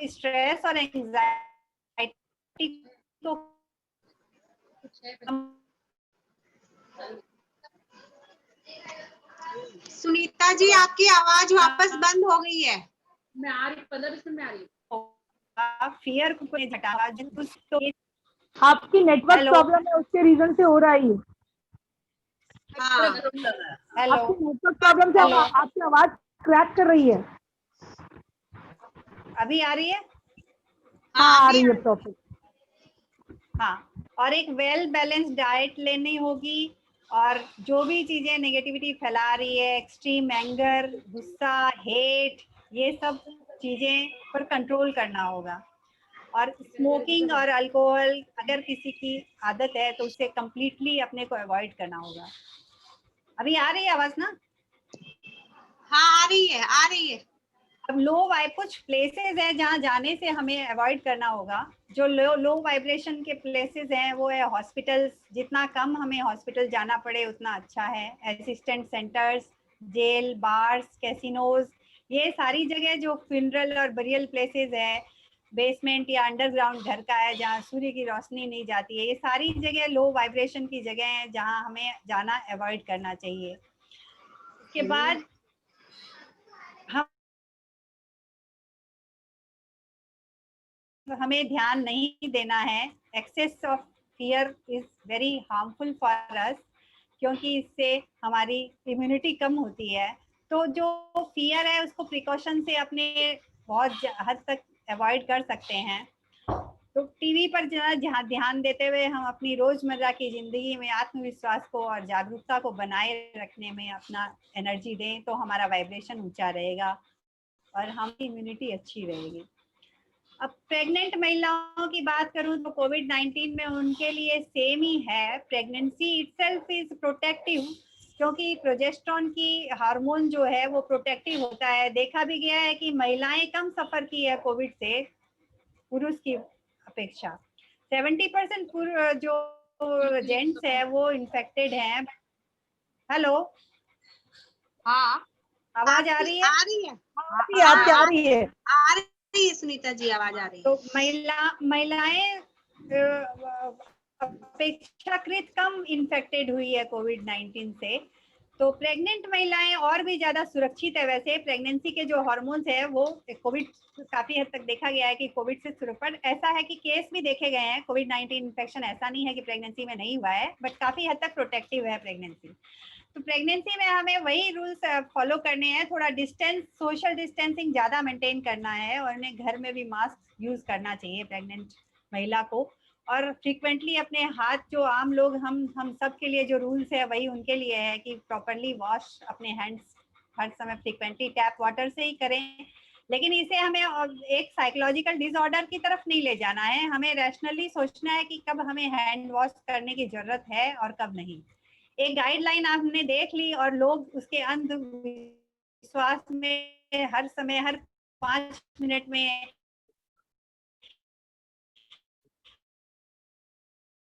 स्ट्रेस और एंजाइटी को सुनीता जी, आपकी आवाज वापस बंद हो गई है। मैं आ रही 15 में आ रही फियर को घटावा तो आपकी नेटवर्क हेलो? प्रॉब्लम है, उसके रीजन से हो रहा है ये। हाँ, हेलो, आपकी नेटवर्क प्रॉब्लम से हेलो? आपकी आवाज क्रैक कर रही है। अभी आ रही है? हाँ आ रही है प्रॉपर। हाँ, और एक वेल बैलेंस डाइट लेनी होगी, और जो भी चीजें नेगेटिविटी फैला रही है, एक्सट्रीम एंगर, गुस्सा, हेट, ये सब चीजें पर कंट्रोल करना होगा। और स्मोकिंग और अल्कोहल अगर किसी की आदत है तो उसे कंप्लीटली अपने को अवॉइड करना होगा। अभी आ रही है आवाज ना? हाँ, आ रही है, आ रही है। अब कुछ प्लेसेस है जहाँ जाने से हमें अवॉइड करना होगा। जो लो वाइब्रेशन के प्लेसेस हैं वो है हॉस्पिटल्स। जितना कम हमें हॉस्पिटल जाना पड़े उतना अच्छा है। Assistant centres, jail, bars, casinos, ये सारी जगह जो फ्यूनरल और बरियल प्लेसेस है, बेसमेंट या अंडरग्राउंड घर का है जहाँ सूर्य की रोशनी नहीं जाती है, ये सारी जगह लो वाइब्रेशन की जगह है जहाँ हमें जाना अवॉइड करना चाहिए। उसके बाद हमें ध्यान नहीं देना है। Excess of fear is very harmful for us, क्योंकि इससे हमारी इम्यूनिटी कम होती है। तो जो फियर है उसको प्रिकॉशन से अपने बहुत हद तक अवॉइड कर सकते हैं। तो टीवी पर जहाँ ध्यान देते हुए हम अपनी रोजमर्रा की जिंदगी में आत्मविश्वास को और जागरूकता को बनाए रखने में अपना एनर्जी दें तो हमारा वाइब्रेशन ऊंचा रहेगा और हमारी इम्यूनिटी अच्छी रहेगी। अब प्रेग्नेंट महिलाओं की बात करूं तो कोविड-19 में उनके लिए सेम ही है। प्रेगनेंसी इटसेल्फ इज प्रोटेक्टिव, क्योंकि प्रोजेस्टेरोन की हार्मोन जो है वो प्रोटेक्टिव होता है। देखा भी गया है कि महिलाएं कम सफर की है कोविड से पुरुष की अपेक्षा। 70% जो जेंट्स है वो इन्फेक्टेड हैं। हेलो, हाँ आवाज आ रही है? आ रही है, आपकी आ रही है। आ रही है सुनीता जी, आवाज आ रही है। तो महिलाएं अपेक्षाकृत कम इन्फेक्टेड हुई है कोविड-19 से। तो प्रेग्नेंट महिलाएं और भी ज्यादा सुरक्षित है। वैसे प्रेगनेंसी के जो हार्मोन्स है वो कोविड काफी हद तक देखा गया है कि कोविड से सुरक्षित, ऐसा है कि केस भी देखे गए हैं कोविड-19 इन्फेक्शन, ऐसा नहीं है कि प्रेगनेंसी में नहीं हुआ है, बट काफी हद तक प्रोटेक्टिव है प्रेगनेंसी। तो प्रेगनेंसी में हमें वही रूल्स फॉलो करने हैं। थोड़ा डिस्टेंस, सोशल डिस्टेंसिंग ज्यादा मेंटेन करना है, और उन्हें घर में भी मास्क यूज करना चाहिए प्रेग्नेंट महिला को। और फ्रीक्वेंटली अपने हाथ, जो आम लोग हम सब के लिए जो रूल्स है वही उनके लिए है कि प्रॉपरली वॉश अपने हैंड्स हर समय फ्रीक्वेंटली टैप वाटर से ही करें, लेकिन इसे हमें एक साइकोलॉजिकल डिसऑर्डर की तरफ नहीं ले जाना है। हमें रैशनली सोचना है कि कब हमें हैंड वॉश करने की जरूरत है और कब नहीं। एक गाइडलाइन आपने देख ली और लोग उसके अंधविश्वास में हर समय, हर 5 मिनट में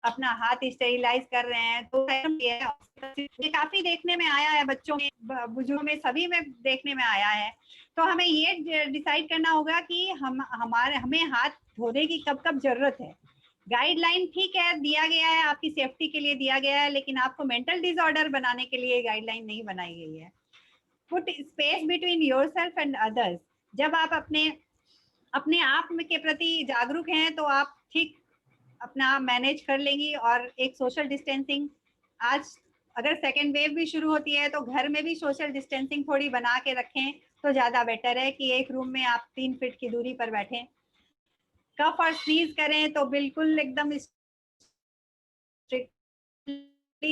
अपना हाथ स्टेरिलाइज कर रहे हैं। तो ये काफी देखने में आया है, बच्चों में, बुजुर्गों में, सभी में देखने में आया है। तो हमें ये डिसाइड करना होगा कि हमें हाथ धोने की कब कब जरूरत है। गाइडलाइन ठीक है, दिया गया है, आपकी सेफ्टी के लिए दिया गया है, लेकिन आपको मेंटल डिसऑर्डर बनाने के लिए गाइडलाइन नहीं बनाई गई है। Put space between yourself and others. जब आप अपने आप के प्रति जागरूक हैं तो आप ठीक अपना मैनेज कर लेंगी। और एक सोशल डिस्टेंसिंग, आज अगर सेकेंड वेव भी शुरू होती है तो घर में भी सोशल डिस्टेंसिंग थोड़ी बना के रखें तो ज्यादा बेटर है कि एक रूम में आप 3 फीट की दूरी पर बैठें। कफ और स्नीज करें तो बिल्कुल एकदम स्ट्रिक्टली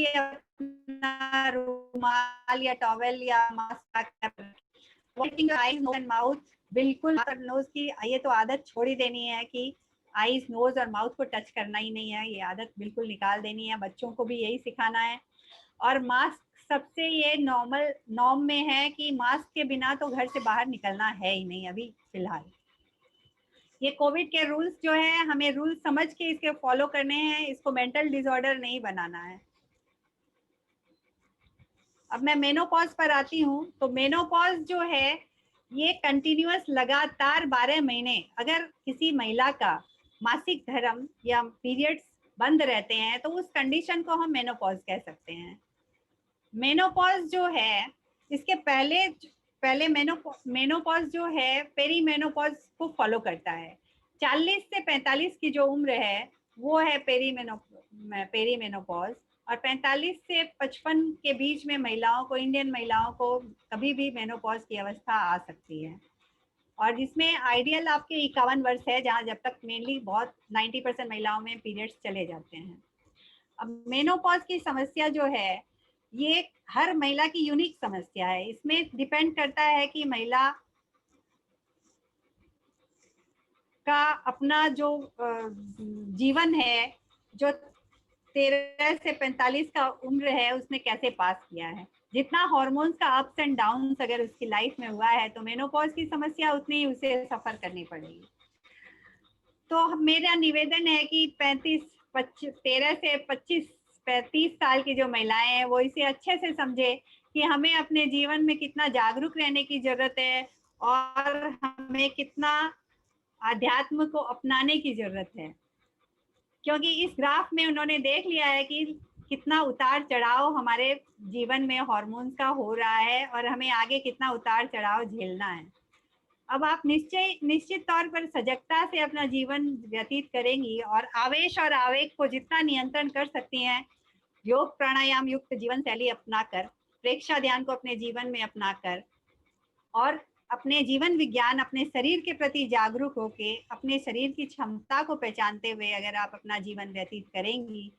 अपना रुमाल या टॉवेल या mask, eyes nose and mouth, बिल्कुल नोज की ये तो आदत छोड़ ही देनी है कि आईज नोज और माउथ को टच करना ही नहीं है। ये आदत बिल्कुल निकाल देनी है। बच्चों को भी यही सिखाना है। और मास्क सबसे ये नॉर्म में है कि मास्क के बिना तो घर से बाहर निकलना है ही नहीं अभी फिलहाल। ये कोविड के रूल्स जो है, हमें रूल्स समझ के इसके फॉलो करने हैं, इसको मेंटल डिसऑर्डर नहीं बनाना है। अब मैं मेनोपॉज पर आती हूँ। तो मेनोपॉज जो है ये कंटिन्यूअस लगातार 12 महीने, अगर किसी महिला का मासिक धर्म या पीरियड्स बंद रहते हैं तो उस कंडीशन को हम मेनोपॉज कह सकते हैं। मेनोपॉज जो है, इसके पहले मेनोपॉज जो है पेरी मेनोपॉज को फॉलो करता है। 40 से 45 की जो उम्र है वो है पेरी मेनोपॉज। और 45 से 55 के बीच में महिलाओं को, इंडियन महिलाओं को कभी भी मेनोपॉज की अवस्था आ सकती है। और जिसमें आइडियल आपके 51 वर्ष है, जहाँ जब तक मेनली बहुत 90% महिलाओं में पीरियड्स चले जाते हैं। अब मेनोपॉज की समस्या जो है ये हर महिला की यूनिक समस्या है। इसमें डिपेंड करता है कि महिला का अपना जो जीवन है, जो 13 से 45 का उम्र है, उसने कैसे पास किया है। जितना हार्मोन्स का अप्स एंड डाउन्स अगर उसकी लाइफ में हुआ है तो मेनोपॉज की समस्या उतनी ही उसे सफर करनी पड़ेगी। तो मेरा निवेदन है कि 13 से 35 साल की जो महिलाएं हैं वो इसे अच्छे से समझे कि हमें अपने जीवन में कितना जागरूक रहने की जरूरत है और हमें कितना आध्यात्म को अपनाने की जरूरत है। क्योंकि इस ग्राफ में उन्होंने देख लिया है कि कितना उतार चढ़ाव हमारे जीवन में हार्मोन्स का हो रहा है और हमें आगे कितना उतार चढ़ाव झेलना है। अब आप निश्चित तौर पर सजगता से अपना जीवन व्यतीत करेंगी और आवेश और आवेग को जितना नियंत्रण कर सकती हैं, योग प्राणायाम युक्त जीवन शैली अपनाकर, प्रेक्षा ध्यान को अपने जीवन में अपनाकर और अपने जीवन विज्ञान, अपने शरीर के प्रति जागरूक होके, अपने शरीर की क्षमता को पहचानते हुए अगर आप अपना जीवन व्यतीत करेंगी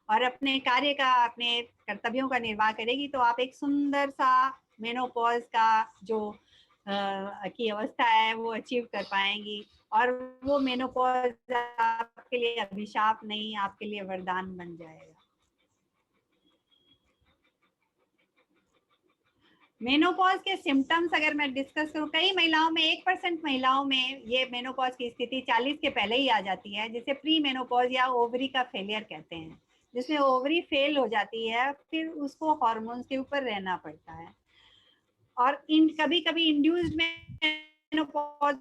और अपने कार्य का, अपने कर्तव्यों का निर्वाह करेगी तो आप एक सुंदर सा मेनोपॉज का जो की अवस्था है वो अचीव कर पाएंगी। और वो मेनोपॉज आपके लिए अभिशाप नहीं, आपके लिए वरदान बन जाएगा। मेनोपॉज के सिम्टम्स अगर मैं डिस्कस करूं, कई महिलाओं में 1% महिलाओं में ये मेनोपॉज की स्थिति 40 के पहले ही आ जाती है, जिसे प्री मेनोपॉज या ओवरी का फेलियर कहते हैं, जिसमें ओवरी फेल हो जाती है, फिर उसको हार्मोन्स के ऊपर रहना पड़ता है। और कभी कभी इंड्यूस्ड मेनोपॉज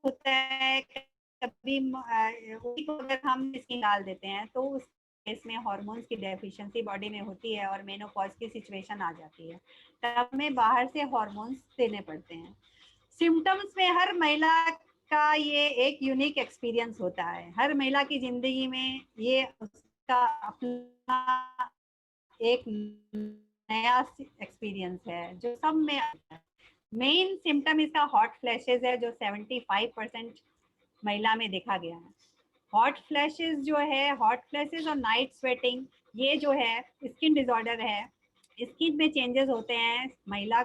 होता है, कभी अगर हम स्किन डाल देते हैं तो उस केस में हार्मोन्स की डेफिशिएंसी बॉडी में होती है और मेनोपॉज की सिचुएशन आ जाती है, तब हमें बाहर से हार्मोन्स देने पड़ते हैं। सिम्टम्स में हर महिला का ये एक यूनिक एक्सपीरियंस होता है। हर महिला की जिंदगी में ये उसका अपना एक नया एक्सपीरियंस है जो सब में आता है। मेन सिम्टम इसका हॉट फ्लैशेस है जो 75% महिला में देखा गया है। हॉट फ्लैशेस जो है, हॉट फ्लैशेस और नाइट स्वेटिंग, ये जो है स्किन डिसऑर्डर है। स्किन में चेंजेस होते हैं महिला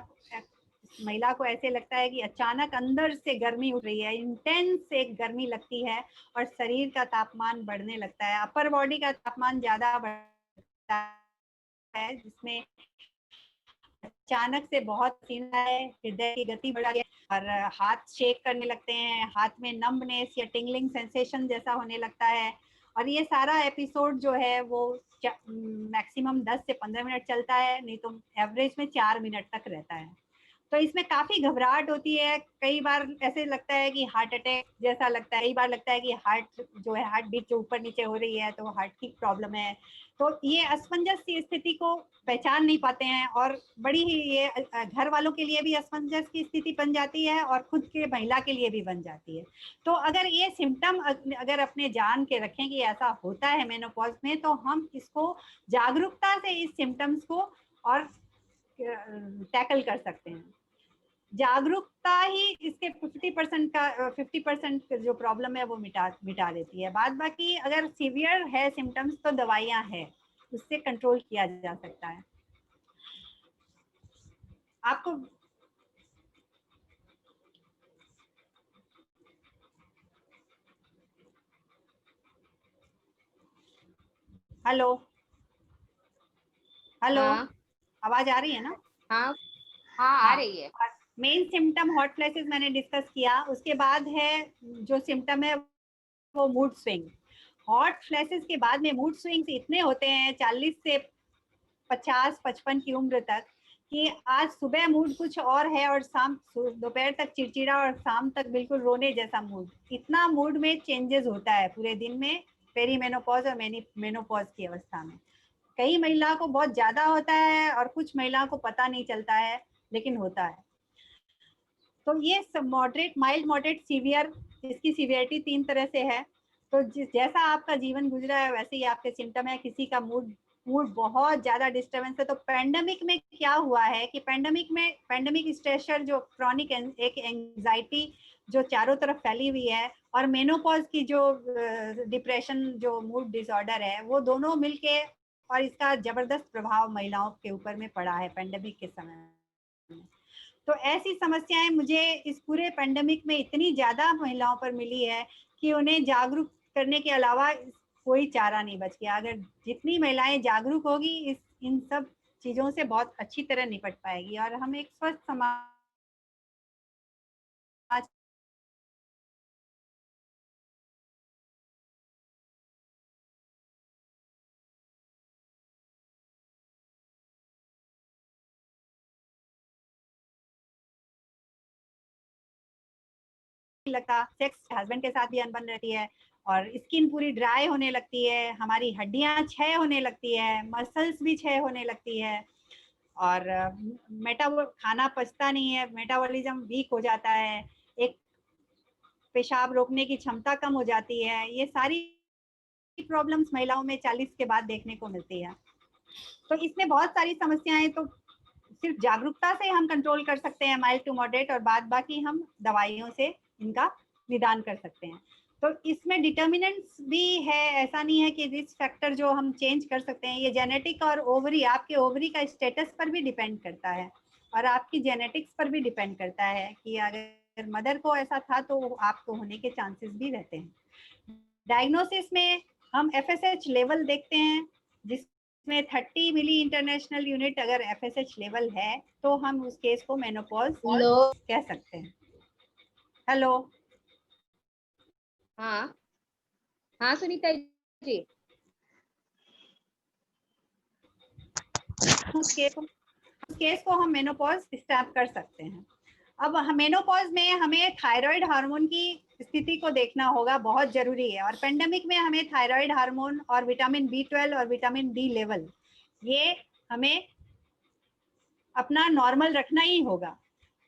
महिला को ऐसे लगता है कि अचानक अंदर से गर्मी उठ रही है, इंटेंस एक गर्मी लगती है और शरीर का तापमान बढ़ने लगता है, अपर बॉडी का तापमान ज्यादा बढ़ता है, जिसमें अचानक से बहुत पसीना है, हृदय की गति बढ़ गई और हाथ शेक करने लगते हैं, हाथ में नंबनेस या टिंगलिंग सेंसेशन जैसा होने लगता है। और ये सारा एपिसोड जो है वो मैक्सिमम 10 से 15 मिनट चलता है, नहीं तो एवरेज में 4 मिनट तक रहता है। तो इसमें काफी घबराहट होती है, कई बार ऐसे लगता है कि हार्ट अटैक जैसा लगता है, कई बार लगता है कि हार्ट जो है हार्ट बीट जो ऊपर नीचे हो रही है तो हार्ट की प्रॉब्लम है। तो ये असमंजस की स्थिति को पहचान नहीं पाते हैं और बड़ी ही ये घर वालों के लिए भी असमंजस की स्थिति बन जाती है और खुद के महिला के लिए भी बन जाती है। तो अगर ये सिम्टम अगर अपने जान के रखें कि ऐसा होता है मेनोपॉज में, तो हम इसको जागरूकता से इस सिम्टम्स को और टैकल कर सकते हैं। जागरूकता ही इसके 50% जो प्रॉब्लम है वो मिटा देती है। बाद बाकी अगर सीवियर है सिम्टम्स तो दवाइयां है, उससे कंट्रोल किया जा सकता है। आपको हेलो हेलो, हाँ आवाज आ रही है ना? हाँ हाँ आ रही है। मेन सिम्टम हॉट फ्लैशेस मैंने डिस्कस किया, उसके बाद है जो सिम्टम है वो मूड स्विंग। हॉट फ्लैशेस के बाद में मूड स्विंग्स इतने होते हैं 40 से 50-55 की उम्र तक कि आज सुबह मूड कुछ और है और शाम दोपहर तक चिड़चिड़ा और शाम तक बिल्कुल रोने जैसा मूड। इतना मूड में चेंजेस होता है पूरे दिन में पेरीमेनोपॉज और मेनोपॉज की अवस्था में। कई महिलाओं को बहुत ज्यादा होता है और कुछ महिलाओं को पता नहीं चलता है, लेकिन होता है। तो ये मॉडरेट, माइल्ड, मॉडरेट, सीवियर, इसकी सीवियरिटी 3 तरह से है। तो जैसा आपका जीवन गुजरा है वैसे ही आपके सिम्टम है। किसी का मूड बहुत ज्यादा डिस्टर्बेंस है। तो पैंडेमिक में क्या हुआ है कि पैंडेमिक स्ट्रेसर जो क्रॉनिक एक एंजाइटी जो चारों तरफ फैली हुई है और मेनोपॉज की जो डिप्रेशन जो मूड डिसऑर्डर है, वो दोनों मिलके और इसका जबरदस्त प्रभाव महिलाओं के ऊपर में पड़ा है पैंडेमिक के समय में। तो ऐसी समस्याएं मुझे इस पूरे पैंडेमिक में इतनी ज्यादा महिलाओं पर मिली है कि उन्हें जागरूक करने के अलावा कोई चारा नहीं बच गया। अगर जितनी महिलाएं जागरूक होगी इन सब चीजों से बहुत अच्छी तरह निपट पाएगी और हम एक स्वस्थ समाज लगता। सेक्स हस्बैंड के साथ भी अनबन रहती है और स्किन पूरी ड्राई होने लगती है, हमारी हड्डियां क्षय होने लगती है, मसल्स भी क्षय होने लगती है और खाना पचता नहीं है, मेटाबॉलिज्म वीक हो जाता है, एक पेशाब रोकने की क्षमता कम हो जाती है। ये सारी प्रॉब्लम्स महिलाओं में 40 के बाद देखने को मिलती है। तो इसमें बहुत सारी समस्याएं तो सिर्फ जागरूकता से हम कंट्रोल कर सकते हैं, माइल्ड टू मॉडरेट, और बाद बाकी हम दवाइयों से इनका निदान कर सकते हैं। तो इसमें डिटर्मिनेंट्स भी है, ऐसा नहीं है कि रिस्क फैक्टर जो हम चेंज कर सकते हैं। ये जेनेटिक और ओवरी, आपके ओवरी का स्टेटस पर भी डिपेंड करता है और आपकी जेनेटिक्स पर भी डिपेंड करता है कि अगर मदर को ऐसा था तो आपको होने के चांसेस भी रहते हैं। डायग्नोसिस में हम FSH लेवल देखते हैं, जिसमें 30 मिली इंटरनेशनल यूनिट अगर FSH लेवल है तो हम उस केस को मेनोपॉज कह सकते हैं। हेलो, हाँ हाँ सुनीता जी। उस केस को हम मेनोपॉज स्टैम्प कर सकते हैं। अब मेनोपॉज में हमें थायराइड हार्मोन की स्थिति को देखना होगा, बहुत जरूरी है। और पेंडेमिक में हमें थायराइड हार्मोन और विटामिन B12 और विटामिन D लेवल ये हमें अपना नॉर्मल रखना ही होगा।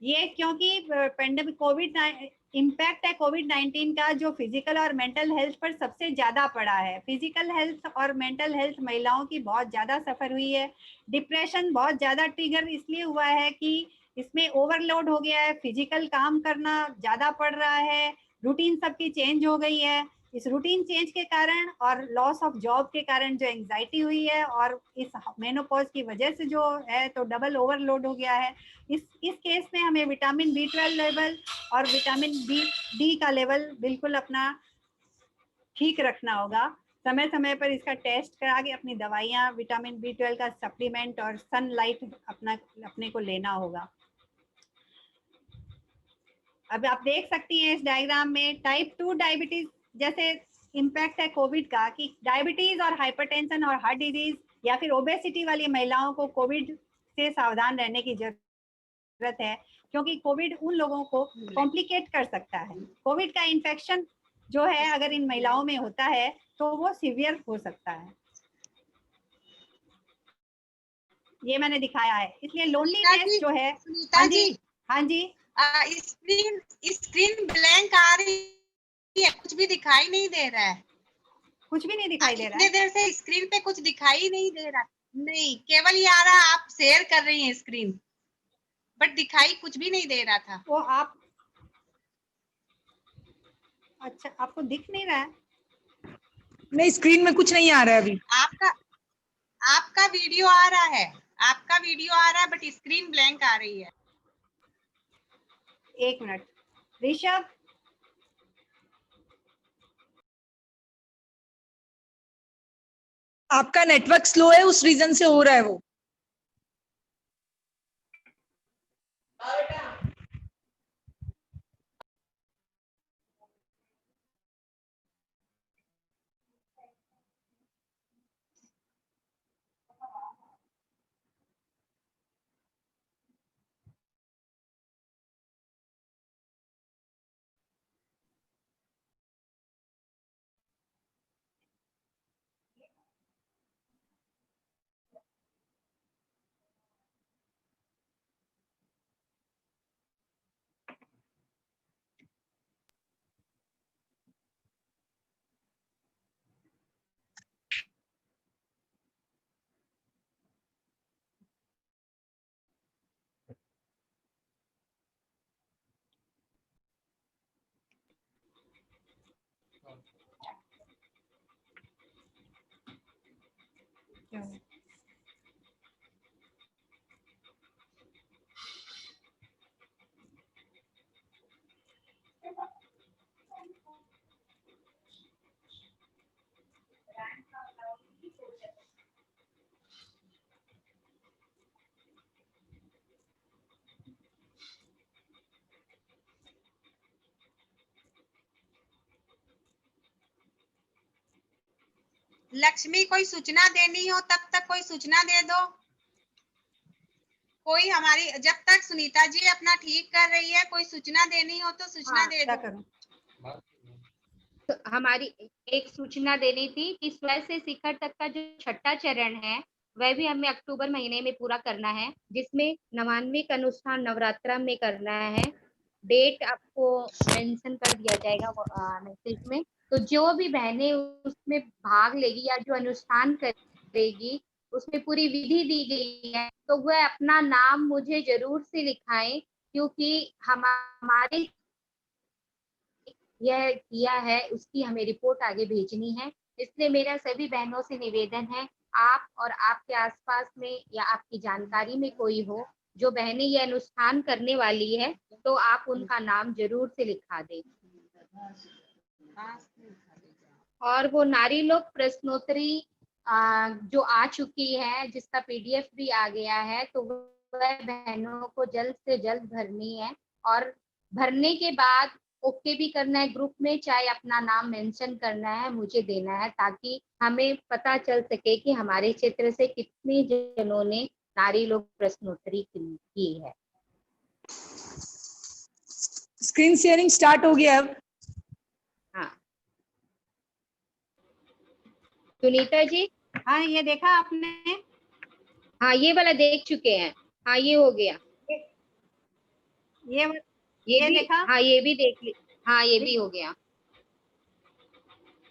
ये क्योंकि पेंडेमिक इम्पैक्ट है कोविड-19 का जो फिजिकल और मेंटल हेल्थ पर सबसे ज्यादा पड़ा है। फिजिकल हेल्थ और मेंटल हेल्थ महिलाओं की बहुत ज्यादा सफर हुई है। डिप्रेशन बहुत ज्यादा ट्रिगर इसलिए हुआ है कि इसमें ओवरलोड हो गया है, फिजिकल काम करना ज्यादा पड़ रहा है, रूटीन सबकी चेंज हो गई है, इस रूटीन चेंज के कारण और लॉस ऑफ जॉब के कारण जो एंजाइटी हुई है और इस मेनोपॉज की वजह से जो है तो डबल ओवरलोड हो गया है। इस केस में हमें विटामिन B12 लेवल और विटामिन डी का लेवल बिल्कुल अपना ठीक रखना होगा। समय समय पर इसका टेस्ट करा के अपनी दवाइयाँ, विटामिन B12 का सप्लीमेंट और सनलाइट अपने को लेना होगा। अब आप देख सकती हैं इस डायग्राम में टाइप 2 डायबिटीज जैसे इम्पैक्ट है कोविड का, कि डायबिटीज और हाइपरटेंशन और हार्ट डिजीज या फिर ओबेसिटी वाली महिलाओं को कोविड से सावधान रहने की जरूरत है, क्योंकि कोविड उन लोगों को कॉम्प्लिकेट कर सकता है। कोविड का इन्फेक्शन जो है अगर इन महिलाओं में होता है तो वो सीवियर हो सकता है। ये मैंने दिखाया है। इसलिए लोनलीनेस जो है, सुनीता जी, हाँ जी, स्क्रीन ब्लैंक आ रही है, कुछ भी दिखाई नहीं दे रहा है। कुछ भी नहीं दिखाई दे रहा है। इतने देर से स्क्रीन पे कुछ दिखाई नहीं दे रहा। नहीं, केवल ये आ रहा है आप शेयर कर रही हैं स्क्रीन, बट दिखाई कुछ भी नहीं दे रहा था। वो आप, अच्छा आपको दिख नहीं रहा है? नहीं, स्क्रीन में कुछ नहीं आ रहा है अभी। आपका वीडियो आ रहा है, आपका वीडियो आ रहा है, बट स्क्रीन ब्लैंक आ रही है। एक मिनट ऋषभ, आपका नेटवर्क स्लो है, उस रीजन से हो रहा है वो। लक्ष्मी, कोई सूचना देनी हो तब तक कोई सूचना दे दो। कोई हमारी, जब तक सुनीता जी अपना ठीक कर रही है, कोई सूचना देनी हो तो सूचना दे दो। तो हमारी एक सूचना देनी थी कि स्व से शिखर तक का जो छठा चरण है वह भी हमें अक्टूबर महीने में पूरा करना है, जिसमें 99 का अनुष्ठान नवरात्रा में करना है। डेट आपको मेंशन कर दिया जाएगा मैसेज में। तो जो भी बहनें उसमें भाग लेगी या जो अनुष्ठान करेगी उसमें पूरी विधि दी गई है, तो वह अपना नाम मुझे जरूर से लिखाएं, क्योंकि हमारे यह किया है उसकी हमें रिपोर्ट आगे भेजनी है। इसलिए मेरा सभी बहनों से निवेदन है, आप और आपके आसपास में या आपकी जानकारी में कोई हो जो बहनें ये अनुष्ठान करने वाली है, तो आप उनका नाम जरूर से लिखा दें। और वो नारी लोक प्रश्नोत्तरी जो आ चुकी है, जिसका PDF भी आ गया है, तो वह बहनों को जल्द से जल्द भरनी है। और भरने के बाद ओके भी करना है ग्रुप में, चाहे अपना नाम मेंशन करना है, मुझे देना है, ताकि हमें पता चल सके कि हमारे क्षेत्र से कितने जनों ने नारी लोक प्रश्नोत्तरी की है। स्क्रीन शेयरिंग स्टार्ट हो गया अब। हाँ सुनीता जी, हाँ ये देखा आपने? हाँ ये वाला देख चुके हैं। हाँ ये हो गया। ये भी देखा? हाँ ये भी देख ली। हाँ ये भी हो गया।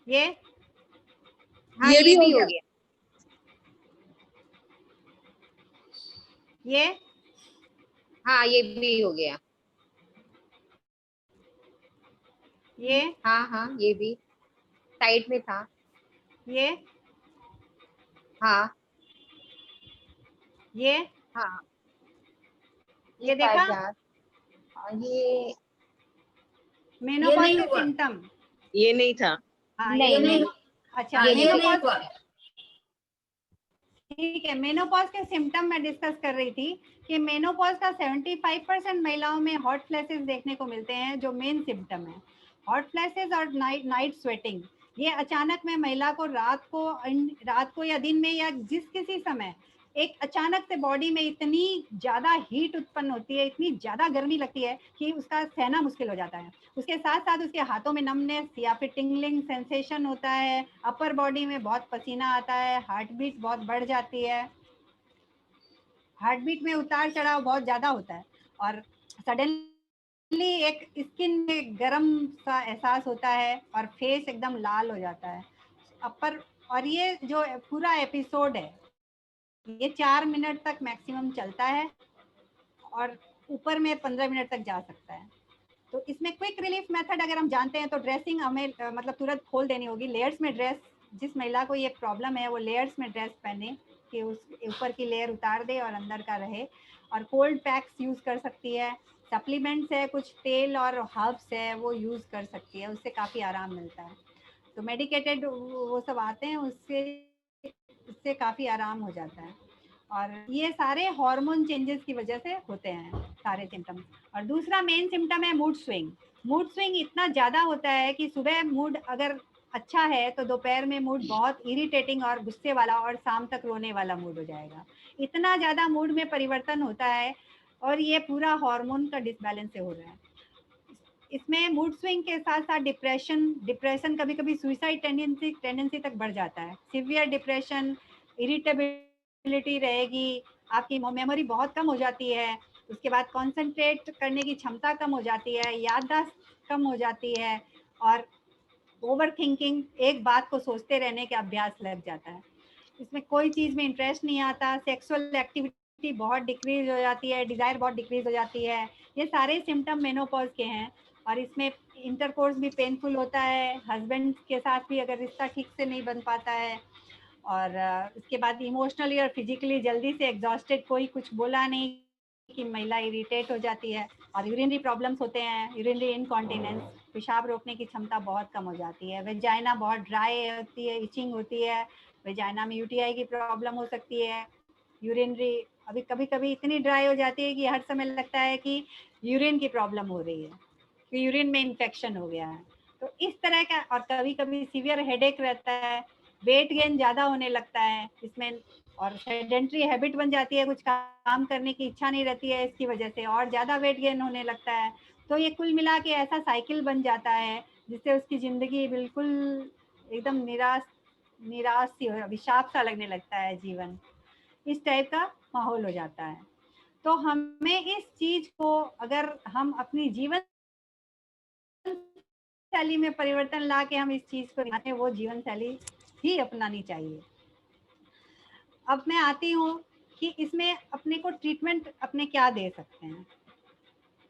ये हाँ ये भी हो गया। ये हाँ ये भी हो गया। ये हाँ ये भी। साइड में था। ये हाँ ये हाँ, ये देखा? ये मेनोपॉज नहीं के हुआ। सिम्टम। ये नहीं था। हाँ नहीं, ये नहीं नहीं। हुआ। अच्छा हाँ, ये नहीं मेनोपॉज, हुआ। ठीक है। मेनोपॉज के सिम्टम मैं डिस्कस कर रही थी कि मेनोपॉज का 75% महिलाओं में हॉट फ्लैशेस देखने को मिलते हैं, जो मेन सिम्टम है। हॉट फ्लैशेस और नाइट स्वेटिंग, ये अचानक में महिला को रात को या दिन में या जिस किसी समय एक अचानक से बॉडी में इतनी ज्यादा हीट उत्पन्न होती है, इतनी ज्यादा गर्मी लगती है कि उसका सहना मुश्किल हो जाता है। उसके साथ साथ उसके हाथों में नमनेस या फिर टिंगलिंग सेंसेशन होता है, अपर बॉडी में बहुत पसीना आता है, हार्ट बीट बहुत बढ़ जाती है, हार्ट बीट में उतार चढ़ाव बहुत ज्यादा होता है, और सडनली एक स्किन में गर्म सा एहसास होता है और फेस एकदम लाल हो जाता है अपर। और ये जो पूरा एपिसोड है ये 4 मिनट तक मैक्सिमम चलता है और ऊपर में 15 मिनट तक जा सकता है। तो इसमें क्विक रिलीफ मेथड अगर हम जानते हैं तो ड्रेसिंग हमें मतलब तुरंत खोल देनी होगी। लेयर्स में ड्रेस, जिस महिला को ये प्रॉब्लम है वो लेयर्स में ड्रेस पहने कि उस ऊपर की लेयर उतार दे और अंदर का रहे, और कोल्ड पैक्स यूज़ कर सकती है। सप्लीमेंट्स है, कुछ तेल और हर्ब्स है वो यूज़ कर सकती है, उससे काफ़ी आराम मिलता है। तो मेडिकेटेड वो सब आते हैं, उससे काफ़ी आराम हो जाता है। और ये सारे हार्मोन चेंजेस की वजह से होते हैं सारे सिम्टम्स। और दूसरा मेन सिम्टम है मूड स्विंग। मूड स्विंग इतना ज़्यादा होता है कि सुबह मूड अगर अच्छा है तो दोपहर में मूड बहुत इरिटेटिंग और गुस्से वाला, और शाम तक रोने वाला मूड हो जाएगा। इतना ज़्यादा मूड में परिवर्तन होता है, और ये पूरा हार्मोन का डिसबैलेंस से हो रहा है। इसमें मूड स्विंग के साथ साथ डिप्रेशन कभी कभी सुइसाइड टेंडेंसी तक बढ़ जाता है। सिवियर डिप्रेशन, इरिटेबिलिटी रहेगी, आपकी मेमोरी बहुत कम हो जाती है, उसके बाद कंसंट्रेट करने की क्षमता कम हो जाती है, याददाश्त कम हो जाती है, और ओवर थिंकिंग, एक बात को सोचते रहने के अभ्यास लग जाता है। इसमें कोई चीज़ में इंटरेस्ट नहीं आता, सेक्सुअल एक्टिविटी बहुत डिक्रीज हो जाती है, डिज़ायर बहुत डिक्रीज हो जाती है। ये सारे सिम्टम मेनोपॉज के हैं। और इसमें इंटरकोर्स भी पेनफुल होता है, हस्बैंड के साथ भी अगर रिश्ता ठीक से नहीं बन पाता है, और उसके बाद इमोशनली और फिजिकली जल्दी से एग्जॉस्टेड, कोई कुछ बोला नहीं कि महिला इरिटेट हो जाती है, और यूरिनरी प्रॉब्लम्स होते हैं, यूरिनरी इनकॉन्टिनेंस, पेशाब रोकने की क्षमता बहुत कम हो जाती है, वेजाइना बहुत ड्राई होती है, इचिंग होती है, वेजाइना में यूटीआई की प्रॉब्लम हो सकती है, यूरिनरी अभी कभी कभी इतनी ड्राई हो जाती है कि हर समय लगता है कि यूरिन की प्रॉब्लम हो रही है, कि यूरिन में इन्फेक्शन हो गया है। तो इस तरह का, और कभी कभी सीवियर हेडेक रहता है, वेट गेन ज़्यादा होने लगता है इसमें, और सेडेंट्री हैबिट बन जाती है, कुछ काम करने की इच्छा नहीं रहती है इसकी वजह से, और ज़्यादा वेट गेन होने लगता है। तो ये कुल मिला के ऐसा साइकिल बन जाता है जिससे उसकी ज़िंदगी बिल्कुल एकदम निराश सी, अभिशाप सा लगने लगता है जीवन, इस टाइप का माहौल हो जाता है। तो हमें इस चीज़ को अगर हम अपनी जीवन शैली में परिवर्तन ला के हम इस चीज को दिखाते हैं, वो जीवन शैली ही अपनानी चाहिए। अब मैं आती हूँ कि इसमें अपने को ट्रीटमेंट अपने क्या दे सकते हैं।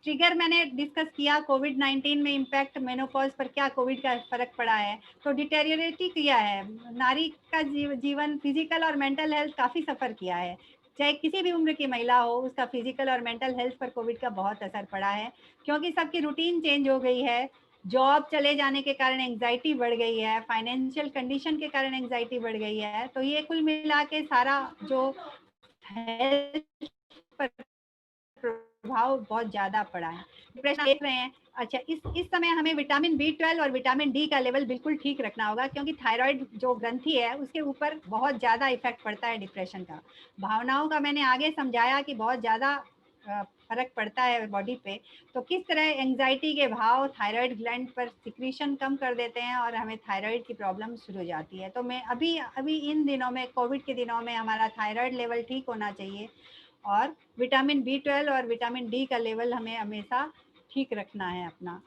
ट्रिगर मैंने डिस्कस किया, कोविड-19 में इम्पैक्ट मेनोपॉज पर क्या कोविड का फर्क पड़ा है। तो डिटेरियोरेट किया है, नारी का जीवन फिजिकल और मेंटल हेल्थ काफ़ी सफ़र किया है। चाहे किसी भी उम्र की महिला हो, उसका फिजिकल और मेंटल हेल्थ पर कोविड का बहुत असर पड़ा है, क्योंकि सबकी रूटीन चेंज हो गई है। जॉब चले जाने के कारण एंग्जाइटी बढ़ गई है, फाइनेंशियल कंडीशन के कारण एंग्जाइटी बढ़ गई है। तो ये कुल मिला के सारा जो हेल्थ पर प्रभाव बहुत ज्यादा पड़ा है। डिप्रेशन देख रहे हैं। अच्छा, इस समय हमें विटामिन B12 और विटामिन डी का लेवल बिल्कुल ठीक रखना होगा, क्योंकि थायराइड जो ग्रंथि है उसके ऊपर बहुत ज़्यादा इफेक्ट पड़ता है डिप्रेशन का। भावनाओं का मैंने आगे समझाया कि बहुत ज़्यादा फर्क पड़ता है बॉडी पे। तो किस तरह एंग्जाइटी के भाव थायराइड ग्लैंड पर सिक्रीशन कम कर देते हैं और हमें थायराइड की प्रॉब्लम शुरू हो जाती है। तो मैं अभी इन दिनों में, कोविड के दिनों में, हमारा थायराइड लेवल ठीक होना चाहिए, और विटामिन B12 और विटामिन डी का लेवल हमें हमेशा ठीक रखना है अपना।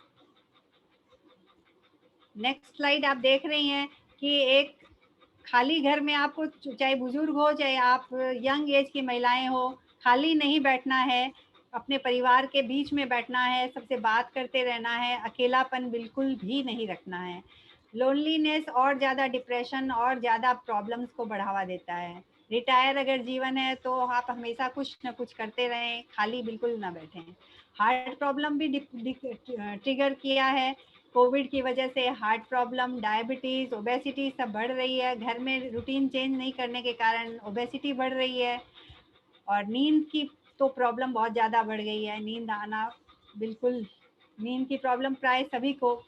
नेक्स्ट स्लाइड आप देख रही हैं कि एक खाली घर में आपको, चाहे बुजुर्ग हो चाहे आप यंग एज की महिलाएं हो, खाली नहीं बैठना है, अपने परिवार के बीच में बैठना है, सबसे बात करते रहना है, अकेलापन बिल्कुल भी नहीं रखना है। लोनलीनेस और ज़्यादा डिप्रेशन और ज़्यादा प्रॉब्लम्स को बढ़ावा देता है। रिटायर अगर जीवन है तो आप हमेशा कुछ न कुछ करते रहें, खाली बिल्कुल ना बैठें। हार्ट प्रॉब्लम भी ट्रिगर किया है। कोविड की वजह से हार्ट प्रॉब्लम, डायबिटीज़, ओबेसिटी सब बढ़ रही है। घर में रूटीन चेंज नहीं करने के कारण ओबेसिटी बढ़ रही है। और नींद की तो प्रॉब्लम बहुत ज़्यादा बढ़ गई है। नींद आना बिल्कुल, नींद की प्रॉब्लम प्राय सभी को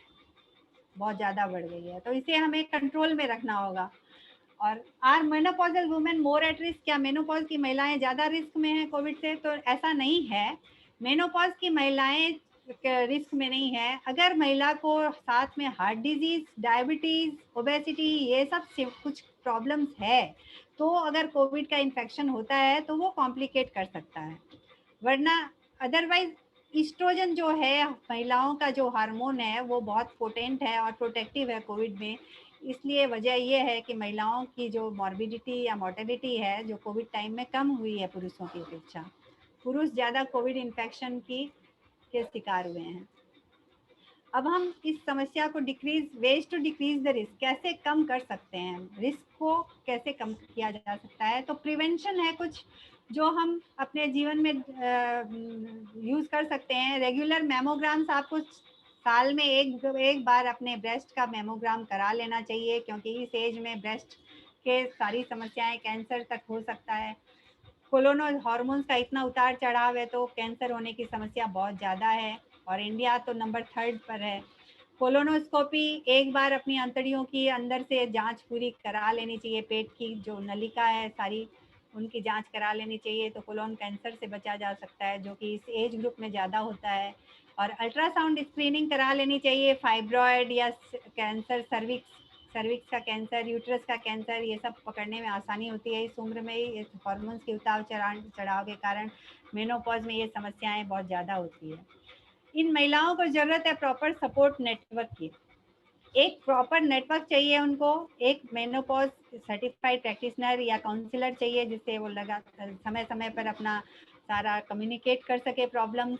बहुत ज़्यादा बढ़ गई है, तो इसे हमें कंट्रोल में रखना होगा। और are menopausal women more at risk? क्या मेनोपॉज की महिलाएं ज़्यादा रिस्क में हैं कोविड से? तो ऐसा नहीं है। मेनोपॉज की महिलाएं रिस्क में नहीं है। अगर महिला को साथ में हार्ट डिजीज, डायबिटीज, ओबेसिटी, ये सब से कुछ प्रॉब्लम्स है, तो अगर कोविड का इन्फेक्शन होता है तो वो कॉम्प्लिकेट कर सकता है। वरना अदरवाइज ईस्ट्रोजन जो है, महिलाओं का जो हार्मोन है, वो बहुत पोटेंट है और प्रोटेक्टिव है कोविड में। इसलिए वजह ये है कि महिलाओं की जो मॉर्बिडिटी या मोर्टेलिटी है, जो कोविड टाइम में कम हुई है पुरुषों की अपेक्षा। पुरुष ज़्यादा कोविड इन्फेक्शन के शिकार हुए हैं। अब हम इस समस्या को ways to decrease the risk, कैसे कम कर सकते हैं, रिस्क को कैसे कम किया जा सकता है? तो प्रिवेंशन है कुछ जो हम अपने जीवन में यूज़ कर सकते हैं। रेगुलर मेमोग्राम्स, आपको साल में एक बार अपने ब्रेस्ट का मेमोग्राम करा लेना चाहिए, क्योंकि इस एज में ब्रेस्ट के सारी समस्याएं, कैंसर तक हो सकता है। कोलोनल हार्मोन्स का इतना उतार चढ़ाव है तो कैंसर होने की समस्या बहुत ज़्यादा है, और इंडिया तो नंबर 3 पर है। कोलोनोस्कोपी, एक बार अपनी अंतड़ियों की अंदर से जांच पूरी करा लेनी चाहिए। पेट की जो नलिका है सारी, उनकी जांच करा लेनी चाहिए, तो कोलोन कैंसर से बचा जा सकता है, जो कि इस एज ग्रुप में ज़्यादा होता है। और अल्ट्रासाउंड स्क्रीनिंग करा लेनी चाहिए। फाइब्रॉयड या कैंसर, सर्विक्स का कैंसर, यूट्रस का कैंसर, ये सब पकड़ने में आसानी होती है इस उम्र में। इस हार्मोन्स के उतार चढ़ाव के कारण मेनोपॉज में ये समस्याएं बहुत ज़्यादा होती है। इन महिलाओं को ज़रूरत है प्रॉपर सपोर्ट नेटवर्क की। एक प्रॉपर नेटवर्क चाहिए उनको। एक मेनोपॉज सर्टिफाइड प्रैक्टिशनर या काउंसलर चाहिए, जिससे वो समय समय पर अपना सारा कम्युनिकेट कर सके प्रॉब्लम्स।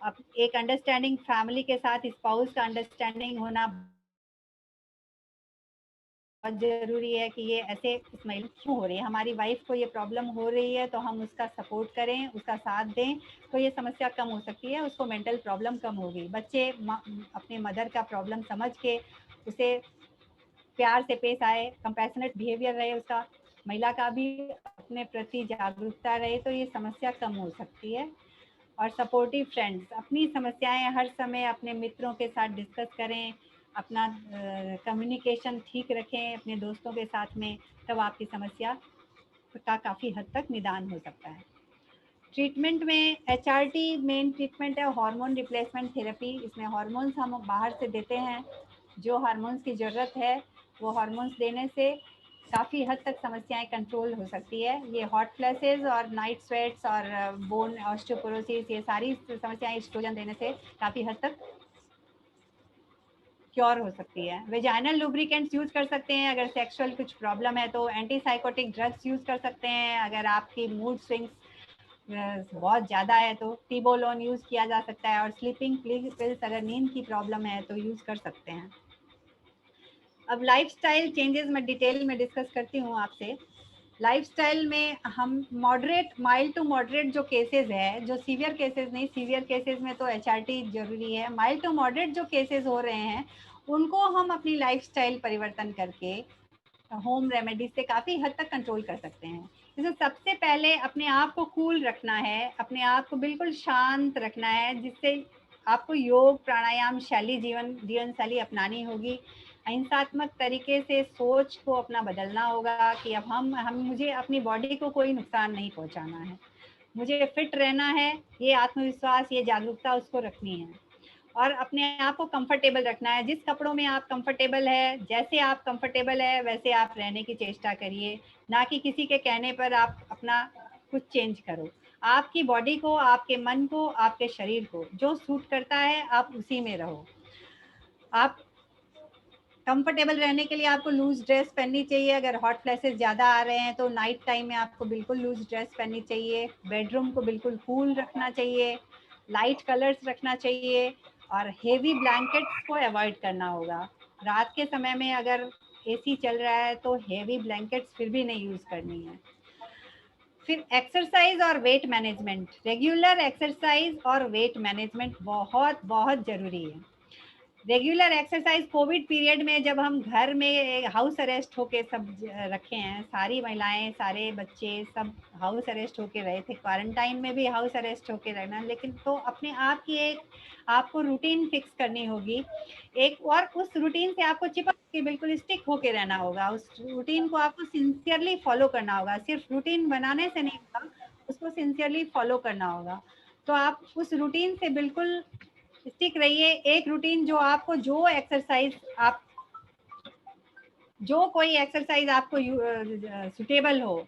अब एक अंडरस्टैंडिंग फैमिली के साथ स्पाउस का अंडरस्टैंडिंग होना बहुत ज़रूरी है कि ये ऐसे इस महिला क्यों हो रही है, हमारी वाइफ को ये प्रॉब्लम हो रही है, तो हम उसका सपोर्ट करें, उसका साथ दें, तो ये समस्या कम हो सकती है, उसको मेंटल प्रॉब्लम कम होगी। बच्चे अपने मदर का प्रॉब्लम समझ के उसे प्यार से पेश आए, कंपैशनेट बिहेवियर रहे उसका, महिला का भी अपने प्रति जागरूकता रहे, तो ये समस्या कम हो सकती है। और सपोर्टिव फ्रेंड्स, अपनी समस्याएं हर समय अपने मित्रों के साथ डिस्कस करें, अपना कम्युनिकेशन ठीक रखें अपने दोस्तों के साथ में, तब आपकी समस्या का काफ़ी हद तक निदान हो सकता है। ट्रीटमेंट में HRT मेन ट्रीटमेंट है, हार्मोन रिप्लेसमेंट थेरेपी। इसमें हार्मोन्स हम बाहर से देते हैं, जो हार्मोन्स की ज़रूरत है वो हार्मोन्स देने से काफ़ी हद तक समस्याएं कंट्रोल हो सकती है। ये हॉट फ्लैशेस और नाइट स्वेट्स और बोन ऑस्टियोपोरोसिस, ये सारी समस्याएं एस्ट्रोजन देने से काफ़ी हद तक क्योर हो सकती है। वेजाइनल लुब्रिकेंट्स यूज़ कर सकते हैं अगर सेक्सुअल कुछ प्रॉब्लम है तो। एंटीसाइकोटिक ड्रग्स यूज़ कर सकते हैं अगर आपकी मूड स्विंग्स बहुत ज़्यादा है तो। टिबोलोन यूज़ किया जा सकता है। और स्लीपिंग पिल्स अगर नींद की प्रॉब्लम है तो यूज़ कर सकते हैं। अब लाइफस्टाइल चेंजेस मैं डिटेल में डिस्कस करती हूँ आपसे। लाइफस्टाइल में हम मॉडरेट, माइल्ड टू मॉडरेट जो केसेस है, जो सीवियर केसेस नहीं, सीवियर केसेस में तो HRT जरूरी है। माइल्ड टू मॉडरेट जो केसेस हो रहे हैं उनको हम अपनी लाइफस्टाइल परिवर्तन करके होम रेमेडीज से काफ़ी हद तक कंट्रोल कर सकते हैं। जैसे सबसे पहले अपने आप को कूल रखना है, अपने आप को बिल्कुल शांत रखना है, जिससे आपको योग, प्राणायाम जीवन शैली अपनानी होगी। अहिंसात्मक तरीके से सोच को अपना बदलना होगा कि अब मुझे अपनी बॉडी को कोई नुकसान नहीं पहुंचाना है, मुझे फिट रहना है। ये आत्मविश्वास, ये जागरूकता उसको रखनी है। और अपने आप को कंफर्टेबल रखना है। जिस कपड़ों में आप कंफर्टेबल है, जैसे आप कंफर्टेबल है वैसे आप रहने की चेष्टा करिए, ना कि किसी के कहने पर आप अपना कुछ चेंज करो। आपकी बॉडी को, आपके मन को, आपके शरीर को जो सूट करता है आप उसी में रहो। आप कंफर्टेबल रहने के लिए आपको लूज ड्रेस पहननी चाहिए। अगर हॉट फ्लैशेस ज़्यादा आ रहे हैं तो नाइट टाइम में आपको बिल्कुल लूज ड्रेस पहननी चाहिए। बेडरूम को बिल्कुल कूल रखना चाहिए, लाइट कलर्स रखना चाहिए और हेवी ब्लैंकेट्स को अवॉइड करना होगा। रात के समय में अगर एसी चल रहा है तो हेवी ब्लैंकेट्स फिर भी नहीं यूज करनी है। फिर एक्सरसाइज और वेट मैनेजमेंट, रेगुलर एक्सरसाइज और वेट मैनेजमेंट बहुत बहुत जरूरी है। रेगुलर एक्सरसाइज कोविड पीरियड में जब हम घर में हाउस अरेस्ट होके सब रखे हैं, सारी महिलाएं सारे बच्चे सब हाउस अरेस्ट होके रहे थे, क्वारंटाइन में भी हाउस अरेस्ट होके रहना, लेकिन तो अपने आप की एक आपको रूटीन फिक्स करनी होगी एक, और उस रूटीन से आपको चिपक के बिल्कुल स्टिक होके रहना होगा। उस रूटीन को आपको सिंसियरली फॉलो करना होगा, सिर्फ रूटीन बनाने से नहीं होगा, उसको सिंसियरली फॉलो करना होगा। तो आप उस रूटीन से बिल्कुल स्टिक रहिए। एक रूटीन जो आपको जो एक्सरसाइज आप जो कोई एक्सरसाइज आपको सुटेबल हो,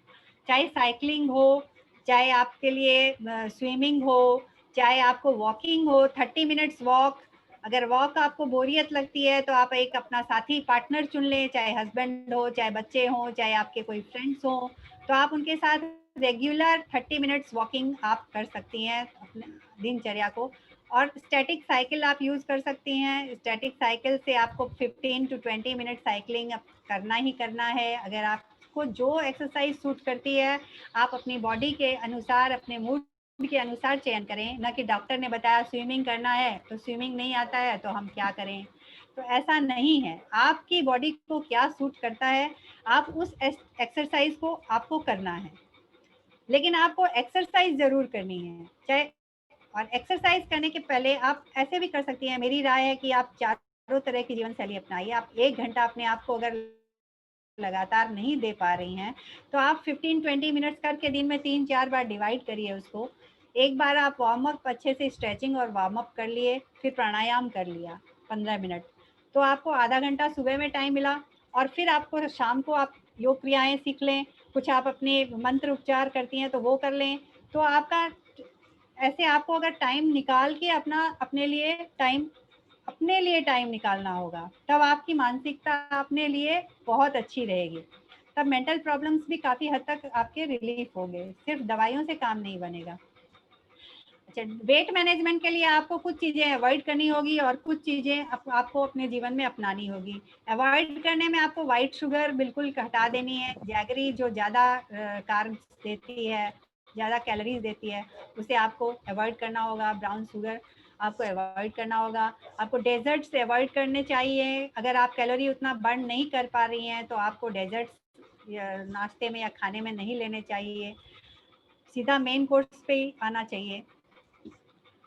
चाहे साइकिलिंग हो, चाहे आपके लिए स्विमिंग हो, चाहे आपको वॉकिंग हो, 30 मिनट्स वॉक। अगर वॉक आपको बोरियत लगती है तो आप एक अपना साथी पार्टनर चुन लें, चाहे हस्बैंड हो, चाहे बच्चे हो, चाहे आपके कोई फ्रेंड्स हो, तो आप उनके साथ रेगुलर 30 मिनट्स वॉकिंग आप कर सकती हैं अपने दिनचर्या को। और स्टैटिक साइकिल आप यूज कर सकती हैं। स्टैटिक साइकिल से आपको 15 to 20 मिनट साइकिलिंग करना ही करना है। अगर आपको जो एक्सरसाइज सूट करती है आप अपनी बॉडी के अनुसार, अपने मूड के अनुसार चयन करें, न कि डॉक्टर ने बताया स्विमिंग करना है तो स्विमिंग नहीं आता है तो हम क्या करें। तो ऐसा नहीं है, आपकी बॉडी को क्या सूट करता है आप उस एक्सरसाइज को आपको करना है, लेकिन आपको एक्सरसाइज जरूर करनी है। चाहे, और एक्सरसाइज करने के पहले आप ऐसे भी कर सकती हैं, मेरी राय है कि आप चारों तरह की जीवन शैली अपनाइए। आप 1 घंटा अपने आप को अगर लगातार नहीं दे पा रही हैं तो आप 15-20 मिनट्स करके दिन में 3-4 बार डिवाइड करिए उसको। एक बार आप वार्म अप अच्छे से स्ट्रेचिंग और वार्म अप कर लिए, फिर प्राणायाम कर लिया 15 मिनट, तो आपको आधा घंटा सुबह में टाइम मिला। और फिर आपको शाम को आप योग क्रियाएं सीख लें, कुछ आप अपने मंत्र उपचार करती हैं तो वो कर लें। तो आपका ऐसे आपको अगर टाइम निकाल के अपने लिए टाइम निकालना होगा, तब आपकी मानसिकता अपने लिए बहुत अच्छी रहेगी। तब मेंटल प्रॉब्लम्स भी काफी हद तक आपके रिलीफ होंगे, सिर्फ दवाइयों से काम नहीं बनेगा। अच्छा, वेट मैनेजमेंट के लिए आपको कुछ चीजें अवॉइड करनी होगी और कुछ चीजें आपको अपने जीवन में अपनानी होगी। अवॉइड करने में आपको व्हाइट शुगर बिल्कुल हटा देनी है। जैगरी जो ज्यादा कार्ब्स देती है, ज्यादा कैलोरीज देती है, उसे आपको अवॉइड करना होगा। ब्राउन शुगर आपको अवॉइड करना होगा। आपको डेजर्ट से अवॉइड करने चाहिए। अगर आप कैलोरी उतना बर्न नहीं कर पा रही हैं तो आपको डेजर्ट्स नाश्ते में या खाने में नहीं लेने चाहिए, सीधा मेन कोर्स पे ही आना चाहिए।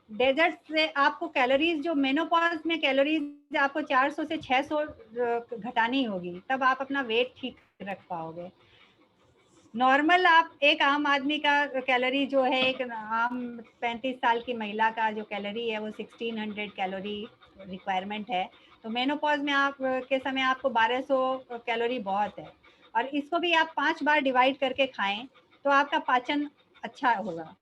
डेजर्ट से आपको कैलोरीज, जो मेनोपॉज में कैलोरीज आपको 400 से 600 घटानी होगी, तब आप अपना वेट ठीक रख पाओगे। नॉर्मल आप एक आम आदमी का कैलोरी जो है, एक आम 35 साल की महिला का जो कैलोरी है वो 1600 कैलोरी रिक्वायरमेंट है। तो मेनोपॉज में आप के समय आपको 1200 कैलोरी बहुत है। और इसको भी आप 5 बार डिवाइड करके खाएं तो आपका पाचन अच्छा होगा,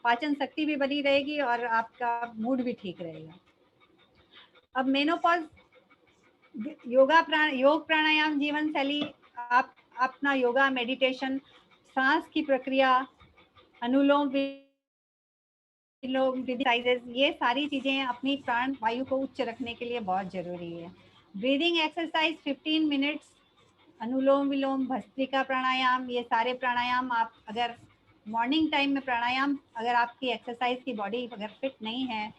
पाचन शक्ति भी बनी रहेगी और आपका मूड भी ठीक रहेगा। अब मेनोपॉज, योग प्राणायाम जीवन शैली, आप अपना योगा, मेडिटेशन, सांस की प्रक्रिया, अनुलोम विलोम एक्सरसाइजेस, ये सारी चीजें अपनी प्राण वायु को उच्च रखने के लिए बहुत जरूरी है। ब्रीदिंग एक्सरसाइज 15 मिनट्स, अनुलोम विलोम, भस्त्रिका प्राणायाम, ये सारे प्राणायाम आप अगर मॉर्निंग टाइम में प्राणायाम, अगर आपकी एक्सरसाइज की बॉडी अगर फिट नहीं है,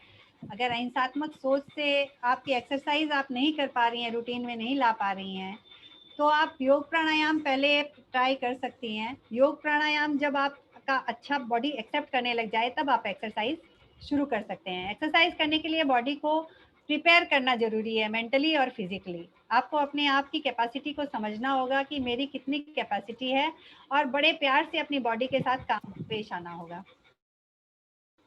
अगर अहिंसात्मक सोच से आपकी एक्सरसाइज आप नहीं कर पा रही हैं, रूटीन में नहीं ला पा रही हैं, तो आप योग प्राणायाम पहले ट्राई कर सकती हैं। योग प्राणायाम जब आपका अच्छा बॉडी एक्सेप्ट करने लग जाए तब आप एक्सरसाइज शुरू कर सकते हैं। एक्सरसाइज करने के लिए बॉडी को प्रिपेयर करना जरूरी है, मेंटली और फिजिकली। आपको अपने आप की कैपेसिटी को समझना होगा कि मेरी कितनी कैपेसिटी है, और बड़े प्यार से अपनी बॉडी के साथ काम पेश आना होगा,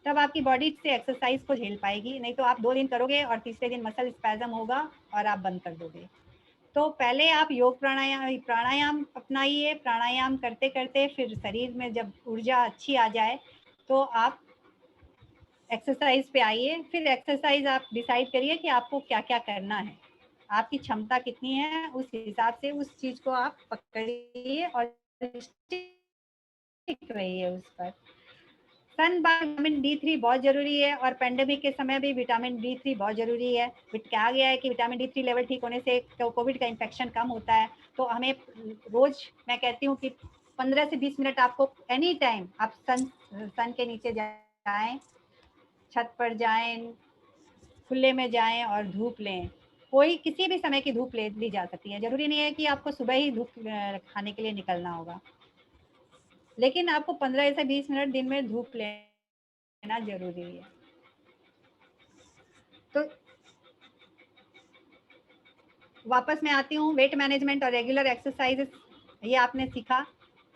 तब आपकी बॉडी से एक्सरसाइज को झेल पाएगी। नहीं तो आप 2 दिन करोगे और तीसरे दिन मसल स्पैज़म होगा और आप बंद कर दोगे। तो पहले आप योग प्राणायाम अपनाइए। प्राणायाम करते करते फिर शरीर में जब ऊर्जा अच्छी आ जाए तो आप एक्सरसाइज पे आइए। फिर एक्सरसाइज आप डिसाइड करिए कि आपको क्या क्या करना है, आपकी क्षमता कितनी है, उस हिसाब से उस चीज को आप पकड़िए और स्टिक रहिए उस पर। सन बाय विटामिन D3 बहुत जरूरी है, और पेंडेमिक के समय भी विटामिन D3 बहुत जरूरी है। कहा गया है कि विटामिन D3 लेवल ठीक होने से कोविड का इन्फेक्शन कम होता है। तो हमें रोज मैं कहती हूँ कि 15 से 20 मिनट आपको एनी टाइम आप सन के नीचे जाएं, छत पर जाएं, खुले में जाएं और धूप लें। कोई किसी भी समय की धूप ली जा सकती है, जरूरी नहीं है कि आपको सुबह ही धूप खाने के लिए निकलना होगा, लेकिन आपको 15 से 20 मिनट दिन में धूप लेना जरूरी है। तो वापस मैं आती हूँ, वेट मैनेजमेंट और रेगुलर एक्सरसाइजेस, ये आपने सीखा।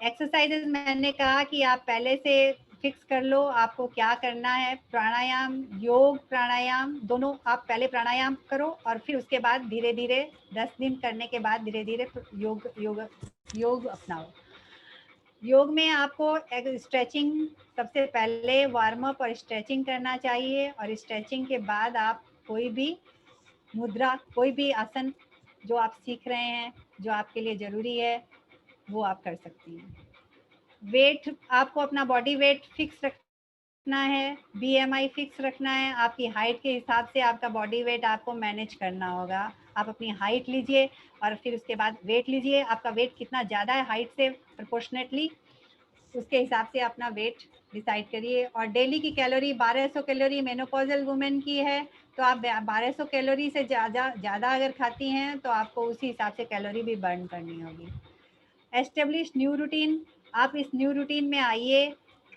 एक्सरसाइजेस मैंने कहा कि आप पहले से फिक्स कर लो आपको क्या करना है। प्राणायाम, योग प्राणायाम दोनों, आप पहले प्राणायाम करो और फिर उसके बाद धीरे धीरे 10 दिन करने के बाद धीरे धीरे योग अपनाओ। योग में आपको स्ट्रेचिंग, सबसे पहले वार्म अप और स्ट्रेचिंग करना चाहिए, और स्ट्रेचिंग के बाद आप कोई भी मुद्रा, कोई भी आसन जो आप सीख रहे हैं, जो आपके लिए ज़रूरी है, वो आप कर सकती हैं। वेट, आपको अपना बॉडी वेट फिक्स रखना है, BMI फिक्स रखना है। आपकी हाइट के हिसाब से आपका बॉडी वेट आपको मैनेज करना होगा। आप अपनी हाइट लीजिए और फिर उसके बाद वेट लीजिए। आपका वेट कितना ज़्यादा है हाइट से प्रोपोर्शनेटली, उसके हिसाब से अपना वेट डिसाइड करिए। और डेली की कैलोरी 1200 कैलोरी मेनोपॉजल वुमेन की है, तो आप 1200 कैलोरी से ज़्यादा अगर खाती हैं तो आपको उसी हिसाब से कैलोरी भी बर्न करनी होगी। एस्टेब्लिश न्यू रूटीन, आप इस न्यू रूटीन में आइए।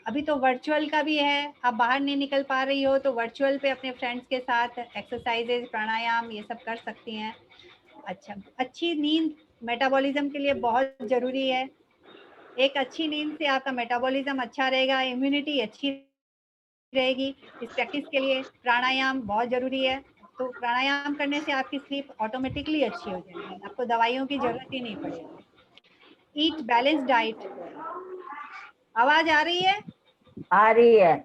अभी तो वर्चुअल का भी है, आप बाहर नहीं निकल पा रही हो तो वर्चुअल पे अपने फ्रेंड्स के साथ एक्सरसाइजेज, प्राणायाम, ये सब कर सकती हैं। अच्छा, अच्छी नींद मेटाबॉलिज्म के लिए बहुत ज़रूरी है। एक अच्छी नींद से आपका मेटाबॉलिज्म अच्छा रहेगा, इम्यूनिटी अच्छी रहेगी। इस प्रैक्टिस के लिए प्राणायाम बहुत ज़रूरी है। तो प्राणायाम करने से आपकी स्लीप ऑटोमेटिकली अच्छी हो जाएगी, आपको दवाइयों की ज़रूरत ही नहीं पड़ेगी। ईट बैलेंस डाइट, आवाज़ आ रही है? आ रही है।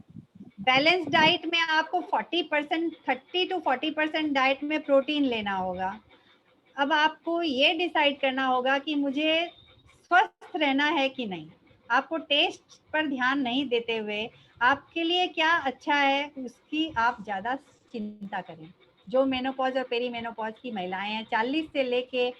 बैलेंस डाइट में आपको 40%, 30 to 40% डाइट में प्रोटीन लेना होगा। अब आपको ये डिसाइड करना होगा कि मुझे स्वस्थ रहना है कि नहीं। आपको टेस्ट पर ध्यान नहीं देते हुए आपके लिए क्या अच्छा है उसकी आप ज़्यादा चिंता करें। जो मेनोपॉज और पेरी मेनोपॉज की महिलाएं हैं, 40 से लेके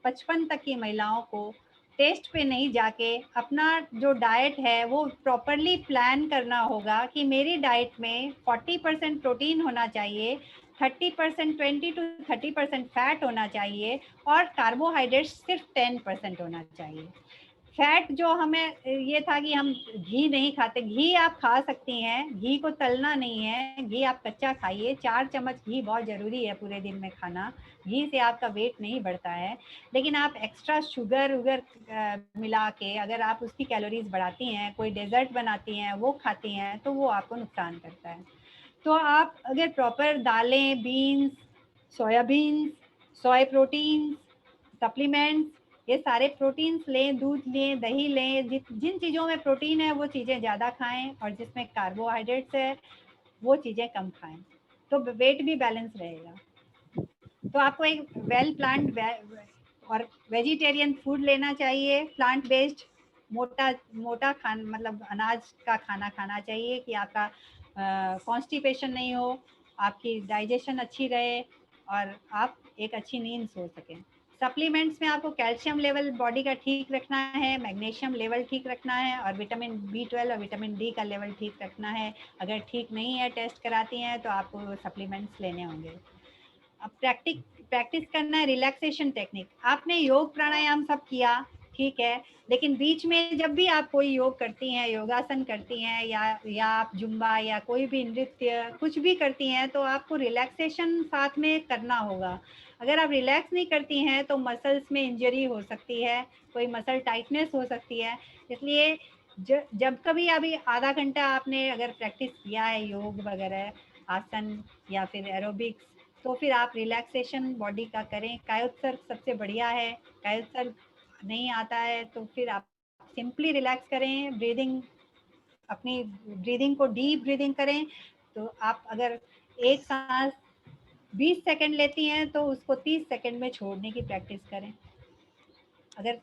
55 तक की महिलाओं को टेस्ट पे नहीं जाके अपना जो डाइट है वो प्रॉपरली प्लान करना होगा कि मेरी डाइट में 40% प्रोटीन होना चाहिए, 30%, 20 to 30% फैट होना चाहिए, और कार्बोहाइड्रेट सिर्फ 10% होना चाहिए। फैट जो हमें ये था कि हम घी नहीं खाते, घी आप खा सकती हैं, घी को तलना नहीं है, घी आप कच्चा खाइए। 4 चम्मच घी बहुत ज़रूरी है पूरे दिन में खाना, घी से आपका वेट नहीं बढ़ता है। लेकिन आप एक्स्ट्रा शुगर मिला के अगर आप उसकी कैलोरीज बढ़ाती हैं, कोई डेजर्ट बनाती हैं, वो खाती हैं, तो वो आपको नुकसान करता है। तो आप अगर प्रॉपर दालें, beans, soya beans, soya protein, supplements, ये सारे प्रोटीन्स लें, दूध लें, दही लें, जिन चीज़ों में प्रोटीन है वो चीज़ें ज़्यादा खाएं, और जिसमें कार्बोहाइड्रेट्स है वो चीज़ें कम खाएं, तो वेट भी बैलेंस रहेगा। तो आपको एक वेल प्लान्ड और वेजिटेरियन फूड लेना चाहिए, प्लांट बेस्ड, मोटा खाना, मतलब अनाज का खाना खाना चाहिए कि आपका कॉन्स्टिपेशन नहीं हो, आपकी डाइजेशन अच्छी रहे और आप एक अच्छी नींद सो सकें। सप्लीमेंट्स में आपको कैल्शियम लेवल बॉडी का ठीक रखना है, मैग्नीशियम लेवल ठीक रखना है, और विटामिन B12 और विटामिन D का लेवल ठीक रखना है। अगर ठीक नहीं है, टेस्ट कराती हैं, तो आपको सप्लीमेंट्स लेने होंगे। अब प्रैक्टिस करना है रिलैक्सेशन टेक्निक। आपने योग प्राणायाम सब किया, ठीक है, लेकिन बीच में जब भी आप कोई योग करती हैं, योगासन करती हैं, या आप जुम्बा या कोई भी नृत्य कुछ भी करती हैं, तो आपको रिलैक्सेशन साथ में करना होगा। अगर आप रिलैक्स नहीं करती हैं तो मसल्स में इंजरी हो सकती है, कोई मसल टाइटनेस हो सकती है। इसलिए जब कभी अभी आधा घंटा आपने अगर प्रैक्टिस किया है योग वगैरह, आसन या फिर एरोबिक्स, तो फिर आप रिलैक्सेशन बॉडी का करें। कायोत्सर्ग सबसे बढ़िया है। कायोत्सर्ग नहीं आता है तो फिर आप सिंपली रिलैक्स करें, अपनी ब्रीदिंग को डीप ब्रीदिंग करें। तो आप अगर एक सांस 20 सेकंड लेती हैं तो उसको 30 सेकंड में छोड़ने की प्रैक्टिस करें। अगर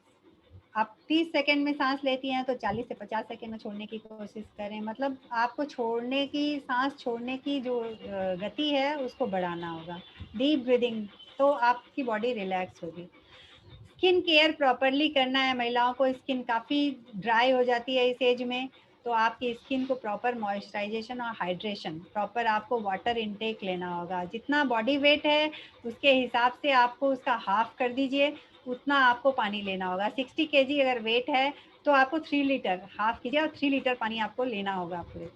आप 30 सेकंड में सांस लेती हैं तो 40 से 50 सेकंड में छोड़ने की कोशिश करें। मतलब आपको छोड़ने की, सांस छोड़ने की जो गति है उसको बढ़ाना होगा। डीप ब्रीदिंग, तो आपकी बॉडी रिलैक्स होगी। स्किन केयर प्रॉपरली करना है महिलाओं को। स्किन काफ़ी ड्राई हो जाती है इस एज में, तो आपकी स्किन को प्रॉपर मॉइस्चराइजेशन और हाइड्रेशन, प्रॉपर आपको वाटर इनटेक लेना होगा। जितना बॉडी वेट है उसके हिसाब से आपको उसका हाफ कर दीजिए, उतना आपको पानी लेना होगा। 60 kg अगर वेट है तो आपको 3 लीटर, हाफ कीजिए और 3 लीटर पानी आपको लेना होगा पूरे।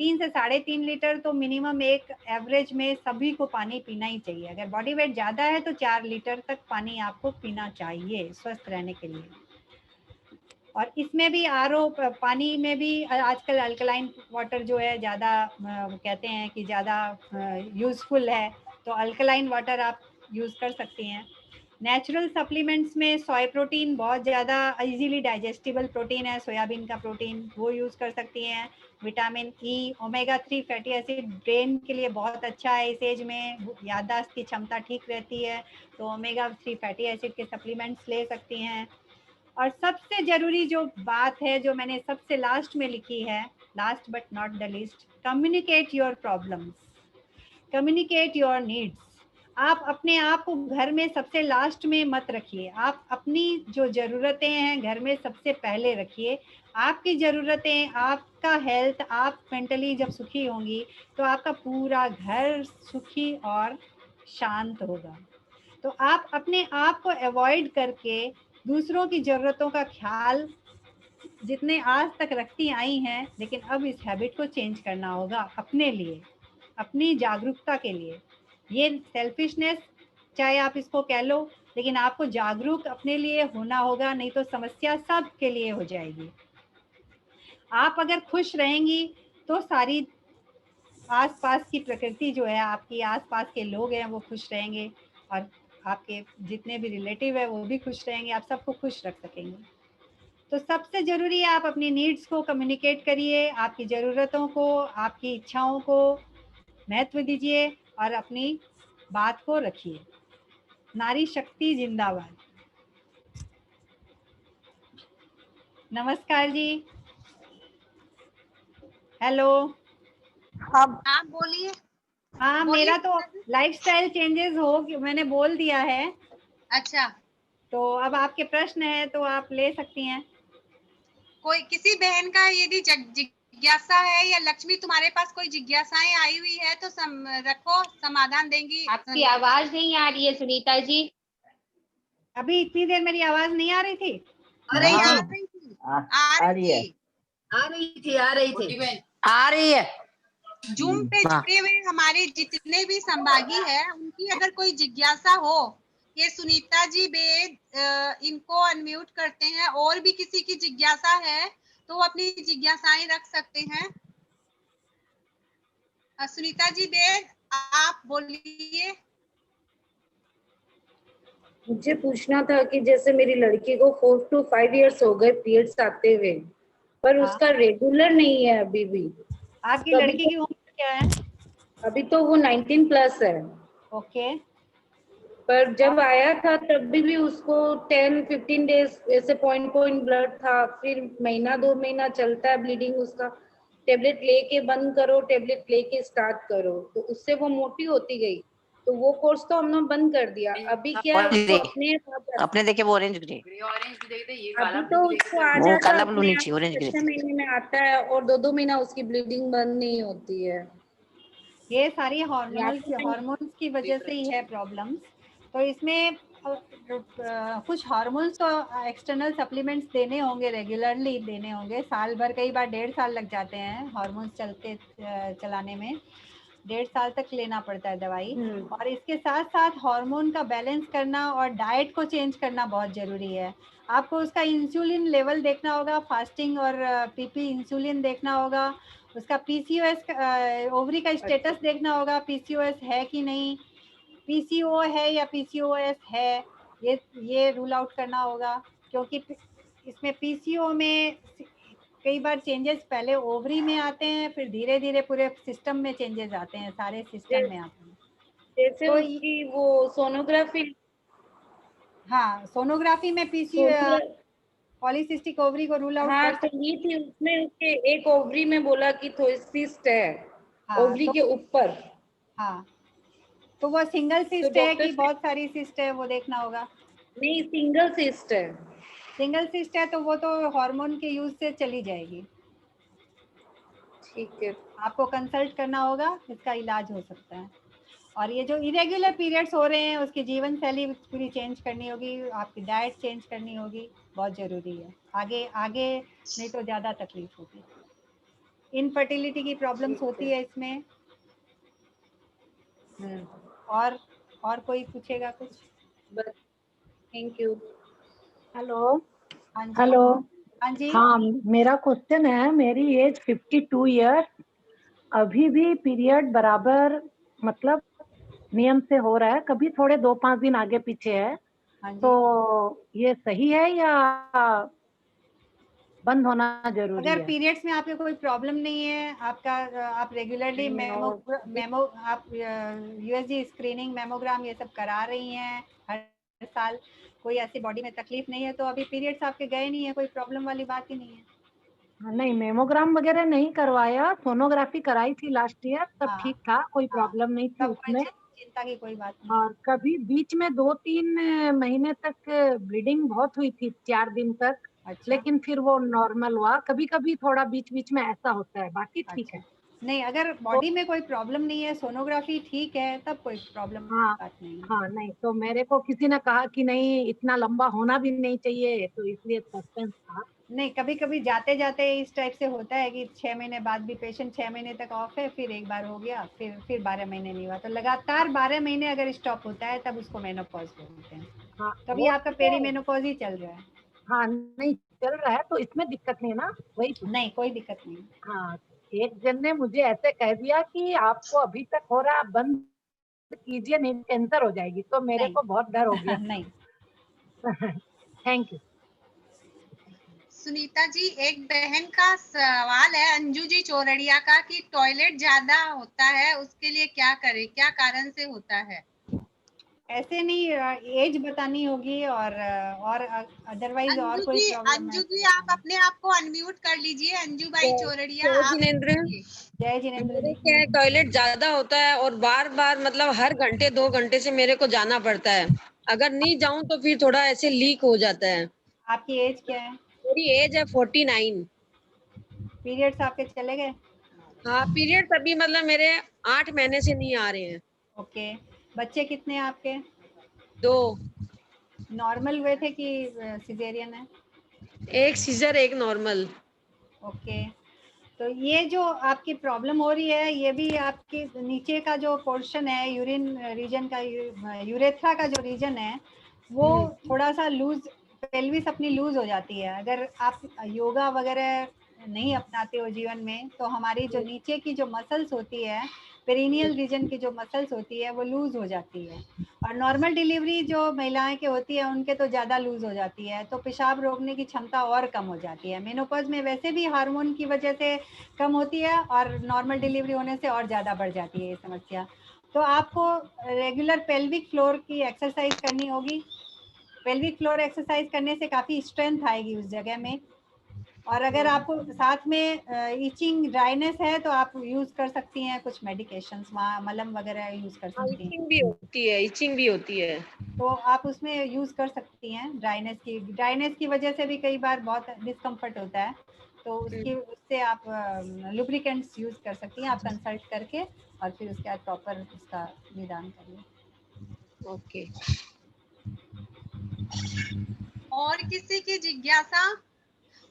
3 से 3.5 लीटर तो मिनिमम एक एवरेज में सभी को पानी पीना ही चाहिए। अगर बॉडी वेट ज़्यादा है तो 4 लीटर तक पानी आपको पीना चाहिए स्वस्थ रहने के लिए। और इसमें भी आरओ पानी में भी आजकल अल्कलाइन वाटर जो है ज़्यादा कहते हैं कि ज़्यादा यूज़फुल है, तो अल्कलाइन वाटर आप यूज़ कर सकती हैं। नेचुरल सप्लीमेंट्स में सोया प्रोटीन बहुत ज़्यादा इजीली डाइजेस्टिबल प्रोटीन है, सोयाबीन का प्रोटीन, वो यूज़ कर सकती हैं। Vitamin E, omega 3 fatty acid brain के लिए बहुत अच्छा है इस एज में, याददाश्त की क्षमता ठीक रहती है, तो ओमेगा 3 फैटी एसिड के सप्लीमेंट्स ले सकती हैं। और सबसे ज़रूरी जो बात है जो मैंने सबसे लास्ट में लिखी है, last but not the least, communicate your problems, communicate your needs. आप अपने आप को घर में सबसे लास्ट में मत रखिए, आप अपनी जो ज़रूरतें हैं घर में सबसे पहले रखिए। आपकी ज़रूरतें, आपका हेल्थ, आप मेंटली जब सुखी होंगी तो आपका पूरा घर सुखी और शांत होगा। तो आप अपने आप को अवॉइड करके दूसरों की ज़रूरतों का ख्याल जितने आज तक रखती आई हैं, लेकिन अब इस हैबिट को चेंज करना होगा अपने लिए, अपनी जागरूकता के लिए। ये सेल्फिशनेस चाहे आप इसको कह लो, लेकिन आपको जागरूक अपने लिए होना होगा, नहीं तो समस्या सब के लिए हो जाएगी। आप अगर खुश रहेंगी तो सारी आसपास की प्रकृति जो है, आपकी आसपास के लोग हैं वो खुश रहेंगे, और आपके जितने भी रिलेटिव है वो भी खुश रहेंगे, आप सबको खुश रख सकेंगे। तो सबसे ज़रूरी है आप अपनी नीड्स को कम्युनिकेट करिए, आपकी ज़रूरतों को, आपकी इच्छाओं को महत्व दीजिए और अपनी बात को रखिए। नारी शक्ति जिंदाबाद। नमस्कार जी। हेलो। आप हाँ बोलिए। हाँ, बोलिए मेरा तो सुनीता जी। लाइफस्टाइल चेंजेस हो, मैंने बोल दिया है, अच्छा, तो अब आपके प्रश्न है तो आप ले सकती हैं। कोई किसी बहन का यदि जिज्ञासा है या लक्ष्मी तुम्हारे पास कोई जिज्ञासाएं आई हुई है तो रखो, समाधान देंगी। आपकी आवाज नहीं आ रही है सुनीता जी। अभी इतनी देर मेरी आवाज नहीं आ रही थी? अरे नहीं, आ यार, रही थी, आ आ रही रही है। थी। आ रही थी आ रही है। जूम पे जुड़े हुए हमारे जितने भी संभागी हैं, उनकी अगर कोई जिज्ञासा हो, ये सुनीता जी बेद इनको अनम्यूट करते हैं, और भी किसी की जिज्ञासा है तो वो अपनी जिज्ञासाएं रख सकते हैं। सुनीता जी बेद, आप बोलिए। मुझे पूछना था कि जैसे मेरी लड़की को 4 to 5 years हो गए पीरियड्स आते हुए, पर हाँ। उसका रेगुलर नहीं है अभी भी। आपकी कभी लड़की की उम्र क्या है? अभी तो वो 19 प्लस है, ओके। पर जब आया था तब भी उसको 10-15 डेज ऐसे पॉइंट ब्लड था, फिर महीना 2 महीना चलता है ब्लीडिंग उसका। टेबलेट लेके बंद करो, टेबलेट लेके स्टार्ट करो, तो उससे वो मोटी होती गई। तो वो कोर्स तो हमने बंद कर दिया। अभी क्या है, उसको अपने देखे वो ऑरेंज ग्रे, अभी तो उसको आ वो जाता काला है ब्लू अपने नीचे आप, ऑरेंज ग्रे। 6 महीने में आता है और 2-2 महीना उसकी ब्लीडिंग बंद नहीं होती है। ये सारी या तो हार्मोन्स की वजह से ही है प्रॉब्लम्स। तो इसमें कुछ हार्मोन्स तो एक्सटर्नल सप्लीमेंट्स देने होंगे, रेगुलरली देने होंगे। साल भर, कई बार 1.5 साल लग जाते हैं हार्मोन्स चलाने में, 1.5 साल तक लेना पड़ता है दवाई। और इसके साथ साथ हार्मोन का बैलेंस करना और डाइट को चेंज करना बहुत ज़रूरी है। आपको उसका इंसुलिन लेवल देखना होगा, फास्टिंग और पीपी इंसुलिन देखना होगा, उसका पीसीओएस ओवरी का स्टेटस देखना होगा, पीसीओएस है कि नहीं, पीसीओ है या पीसीओएस है, ये रूल आउट करना होगा। क्योंकि इसमें पीसीओ में कई बार चेंजेस पहले ओवरी में आते हैं, फिर धीरे धीरे पूरे सिस्टम में चेंजेस आते हैं, सारे सिस्टम में आते हैं। जैसे तो उसकी वो सोनोग्राफी, हाँ, सोनोग्राफी में पॉलीसिस्टिक ओवरी को रूल आउट हाँ कर तो ये थी उसमें, उसके एक ओवरी में बोला कि सिस्ट है हाँ, ओवरी तो, के ऊपर। हाँ तो वो सिंगल सिस्ट है कि बहुत सारी सिस्ट है वो देखना होगा। नहीं, सिंगल सिस्ट है। सिंगल सिस्ट है तो वो तो हार्मोन के यूज से चली जाएगी। ठीक है, आपको कंसल्ट करना होगा, इसका इलाज हो सकता है। और ये जो इरेगुलर पीरियड्स हो रहे हैं उसकी जीवन शैली पूरी चेंज करनी होगी, आपकी डाइट चेंज करनी होगी, बहुत जरूरी है। आगे आगे नहीं तो ज्यादा तकलीफ होगी। इनफर्टिलिटी की प्रॉब्लम्स होती है इसमें। और कोई पूछेगा कुछ? Thank you. हेलो। हाँ जी, हेलो। हाँ जी। हाँ, मेरा क्वेश्चन है, मेरी एज 52 ईयर्स, अभी भी पीरियड बराबर मतलब नियम से हो रहा है, कभी थोड़े 2-5 दिन आगे पीछे है, हाँ जी। तो ये सही है या बंद होना जरूरी अगर है? पीरियड्स में आपके कोई प्रॉब्लम नहीं है, आप रेगुलरली आप यूएसजी स्क्रीनिंग, मेमोग्राम ये सब करा रही हैं हर साल, कोई ऐसी बॉडी में तकलीफ नहीं है, तो अभी पीरियड्स आपके गए नहीं है, कोई प्रॉब्लम वाली बात ही नहीं है। नहीं, मेमोग्राम वगैरह नहीं करवाया, सोनोग्राफी कराई थी लास्ट ईयर, तब हाँ, ठीक था, कोई हाँ, प्रॉब्लम नहीं थी तब कोई उसमें। चिंता की कोई बात नहीं। और कभी बीच में 2-3 महीने तक ब्लीडिंग बहुत हुई थी, 4 दिन तक। अच्छा, लेकिन फिर वो नॉर्मल हुआ, कभी कभी थोड़ा बीच बीच में ऐसा होता है, बाकी ठीक अच्छा। है। नहीं, अगर बॉडी में कोई प्रॉब्लम नहीं है, सोनोग्राफी ठीक है, तब कोई प्रॉब्लम हाँ बात नहीं है। हाँ, नहीं तो मेरे को किसी ने कहा कि नहीं इतना लंबा होना भी नहीं चाहिए, तो इसलिए सस्पेंस था। नहीं, कभी कभी जाते जाते इस टाइप से होता है कि 6 महीने बाद भी पेशेंट 6 महीने तक ऑफ है, फिर एक बार हो गया, फिर 12 महीने नहीं हुआ, तो लगातार 12 महीने अगर स्टॉप होता है तब उसको मेनोपॉज बोलते हैं। हाँ, तो अभी वो आपका तो, पेरीमेनोपॉज ही चल रहा है। हाँ नहीं चल रहा है, तो इसमें दिक्कत नहीं है ना, वही तो। नहीं, कोई दिक्कत नहीं। हाँ, एक जन ने मुझे ऐसे कह दिया कि आपको अभी तक हो रहा है, आप बंद कीजिए नहीं कैंसर हो जाएगी, तो मेरे नहीं को बहुत डर हो गया। नहीं। Thank you. सुनीता जी, एक बहन का सवाल है अंजू जी चौरड़िया का कि टॉयलेट ज्यादा होता है, उसके लिए क्या करें, क्या कारण से होता है? ऐसे नहीं, एज बतानी होगी और अदरवाइज और कोई प्रॉब्लम है अंजू तो जी आप बताना। अपने आप को अनम्यूट कर लीजिए। अंजू बाई चौरड़िया, जय आप जिनेंद्र। बोलिए। जय जिनेंद्र मेरे जी। क्या है, टॉयलेट ज्यादा होता है और बार बार मतलब हर घंटे 2 घंटे से मेरे को जाना पड़ता है। अगर नहीं जाऊं तो फिर थोड़ा ऐसे लीक हो जाता है। आपकी एज क्या है? मेरी एज है 49। पीरियड्स आपके चले गए? हाँ, पीरियड्स अभी मतलब मेरे 8 महीने से नहीं आ रहे हैं। ओके। बच्चे कितने हैं आपके? 2। नॉर्मल हुए थे कि सिजेरियन है? एक सीजर, एक नॉर्मल। ओके। तो ये जो आपकी प्रॉब्लम हो रही है, ये भी आपके नीचे का जो पोर्शन है, यूरिन रीजन का, यूरेथ्रा का जो रीजन है, वो थोड़ा सा लूज, पेल्विस अपनी लूज हो जाती है। अगर आप योगा वगैरह नहीं अपनाते हो जीवन में, तो हमारी जो नीचे की जो मसल्स होती है, पेरिनियल रीजन की जो मसल्स होती है, वो लूज हो जाती है। और नॉर्मल डिलीवरी जो महिलाएं के होती है उनके तो ज़्यादा लूज हो जाती है, तो पेशाब रोकने की क्षमता और कम हो जाती है। मेनोपॉज में वैसे भी हार्मोन की वजह से कम होती है, और नॉर्मल डिलीवरी होने से और ज़्यादा बढ़ जाती है ये समस्या। तो आपको रेगुलर पेल्विक फ्लोर की एक्सरसाइज करनी होगी। पेल्विक फ्लोर एक्सरसाइज करने से काफ़ी स्ट्रेंथ आएगी उस जगह में। और अगर आपको साथ में इचिंग ड्राइनेस है तो आप यूज कर सकती हैं कुछ मेडिकेशंस, मलम वगैरह यूज कर सकती हैं। इचिंग भी होती है, इचिंग भी होती है। तो आप उसमें यूज कर सकती हैं। ड्राइनेस की वजह से भी कई बार बहुत डिस्कम्फर्ट होता है, तो उससे आप लुब्रिकेंट्स यूज कर सकती हैं। आप कंसल्ट करके और फिर उसके बाद प्रॉपर उसका निदान करिए। ओके। और किसी की जिज्ञासा?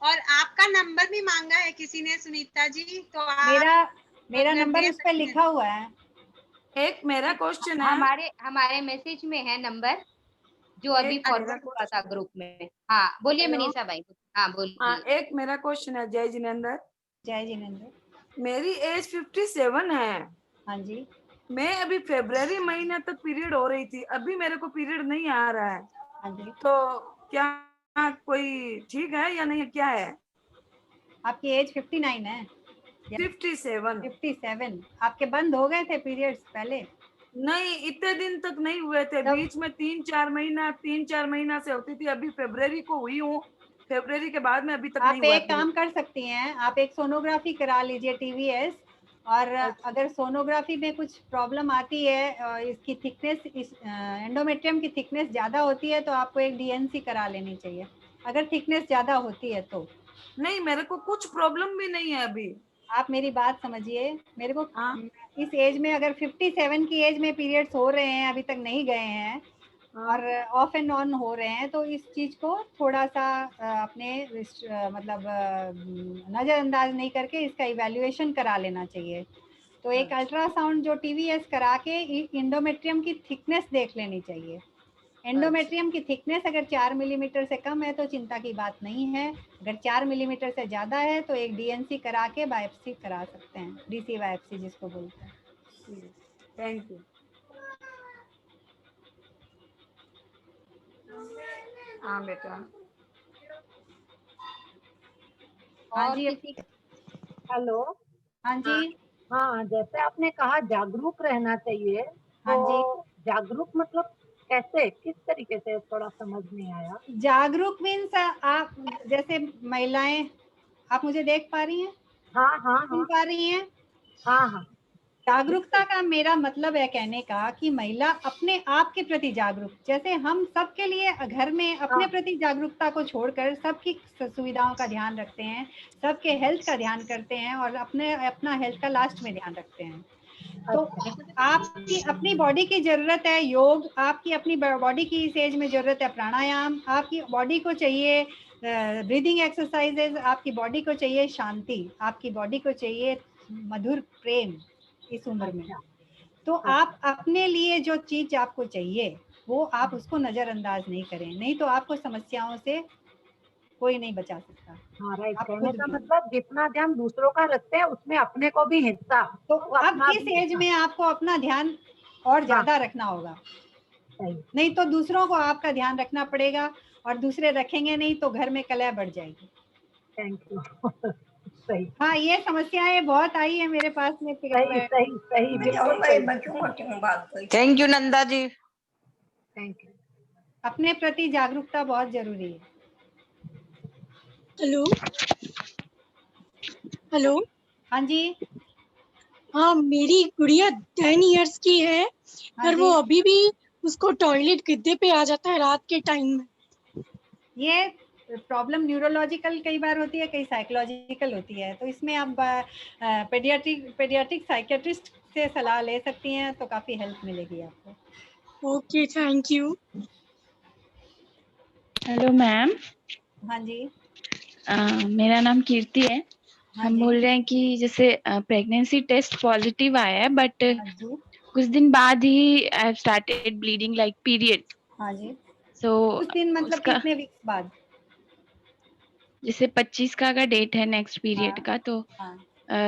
और आपका नंबर भी मांगा है किसी ने सुनीता जी, तो आप मेरा अगर नंबर दे उस पर सकते हैं। लिखा हुआ है। एक मेरा क्वेश्चन है। हमारे मैसेज में है नंबर, जो अभी फॉरवर्ड हुआ था ग्रुप में। हाँ बोलिए हेलो। मनीषा भाई। हाँ हाँ, बोलिए। एक मेरा क्वेश्चन है। जय जिनेंद्र। जय जिनेंद्र। मेरी एज 57 है। हाँ जी। मैं अभी फरवरी महीने तक पीरियड हो रही थी, अभी मेरे को पीरियड नहीं आ रहा है। हाँ जी। तो क्या कोई ठीक है या नहीं, क्या है? आपकी एज 59 है? 57। 57। आपके बंद हो गए थे पीरियड्स पहले? नहीं, इतने दिन तक नहीं हुए थे, बीच में 3-4 महीना से होती थी। अभी फरवरी को हुई हूँ, फरवरी के बाद में अभी तक आप नहीं हुआ एक काम कर सकती हैं, आप एक सोनोग्राफी करा लीजिए TVS, और अगर सोनोग्राफी में कुछ प्रॉब्लम आती है, इसकी थिकनेस, इस एंडोमेट्रियम की थिकनेस ज़्यादा होती है, तो आपको एक DNC करा लेनी चाहिए, अगर थिकनेस ज़्यादा होती है तो। नहीं, मेरे को कुछ प्रॉब्लम भी नहीं है अभी। आप मेरी बात समझिए, मेरे को इस एज में अगर 57 की एज में पीरियड्स हो रहे हैं, अभी तक नहीं गए हैं और ऑफ एंड ऑन हो रहे हैं, तो इस चीज को थोड़ा सा अपने मतलब नजरअंदाज नहीं करके इसका इवैल्यूएशन करा लेना चाहिए। तो एक अल्ट्रासाउंड जो TVS करा के इंडोमेट्रियम की थिकनेस देख लेनी चाहिए। एंडोमेट्रियम की थिकनेस अगर 4 मिलीमीटर से कम है तो चिंता की बात नहीं है, अगर 4 मिलीमीटर से ज़्यादा है तो एक DNC करा के बायोप्सी करा सकते हैं, DC बायोप्सी जिसको बोलते हैं। Thank you. हाँ बेटा। हाँ और जी। हेलो। हाँ जी। हाँ, जैसे आपने कहा जागरूक रहना चाहिए, हाँ जी। तो जागरूक मतलब कैसे, किस तरीके से, थोड़ा समझ नहीं आया। जागरूक मीन्स आप जैसे महिलाएं, आप मुझे देख पा रही हैं? हाँ हाँ सुन पा रही हैं? हाँ हाँ। जागरूकता का मेरा मतलब है कहने का कि महिला अपने आप के प्रति जागरूक, जैसे हम सबके लिए घर में अपने प्रति जागरूकता को छोड़कर सबकी सुविधाओं का ध्यान रखते हैं, सबके हेल्थ का ध्यान करते हैं और अपना हेल्थ का लास्ट में ध्यान रखते हैं। तो आपकी अपनी बॉडी की जरूरत है योग, आपकी अपनी बॉडी की इस एज में जरूरत है प्राणायाम, आपकी बॉडी को चाहिए ब्रीदिंग एक्सरसाइजेज, आपकी बॉडी को चाहिए शांति, आपकी बॉडी को चाहिए मधुर प्रेम इस उम्र में। तो आप अपने लिए जो चीज आपको चाहिए वो आप उसको नजरअंदाज नहीं करें, नहीं तो आपको समस्याओं से कोई नहीं बचा सकता। हाँ राइट, आप कहने खुद का भी। मतलब जितना ध्यान दूसरों का रखते हैं उसमें अपने को भी हिस्सा, तो अब इस एज में आपको अपना ध्यान और ज्यादा रखना होगा, नहीं तो दूसरों को आपका ध्यान रखना पड़ेगा और दूसरे रखेंगे नहीं तो घर में कलह बढ़ जाएगी। Thank you. सही। हाँ, ये समस्याएं बहुत आई है मेरे पास में। सही सही सही, बिल्कुल सही। Thank you Nanda ji. Thank you. अपने प्रति जागरूकता बहुत जरूरी है। Hello hello. हाँ जी। हाँ, मेरी गुड़िया 10 इयर्स की है, हाँ पर वो जी। अभी भी उसको टॉयलेट गद्दे पे आ जाता है रात के टाइम में। ये प्रॉब्लम न्यूरोलॉजिकल कई बार होती है, कई साइकोलॉजिकल होती है, तो इसमें आप पेडियाट्रिक साइकियाट्रिस्ट से सलाह ले सकती हैं, तो काफ़ी हेल्प मिलेगी आपको। Okay, thank you. Hello ma'am. हाँ जी। मेरा नाम कीर्ति है। हाँ हम जी। बोल रहे हैं कि जैसे प्रेगनेंसी टेस्ट पॉजिटिव आया है, बट हाँ जी। कुछ दिन बाद ही I have started bleeding like period. हाँ जी। सो कुछ दिन मतलब कितने वीक्स बाद? जैसे 25 का अगर डेट है नेक्स्ट पीरियड का, तो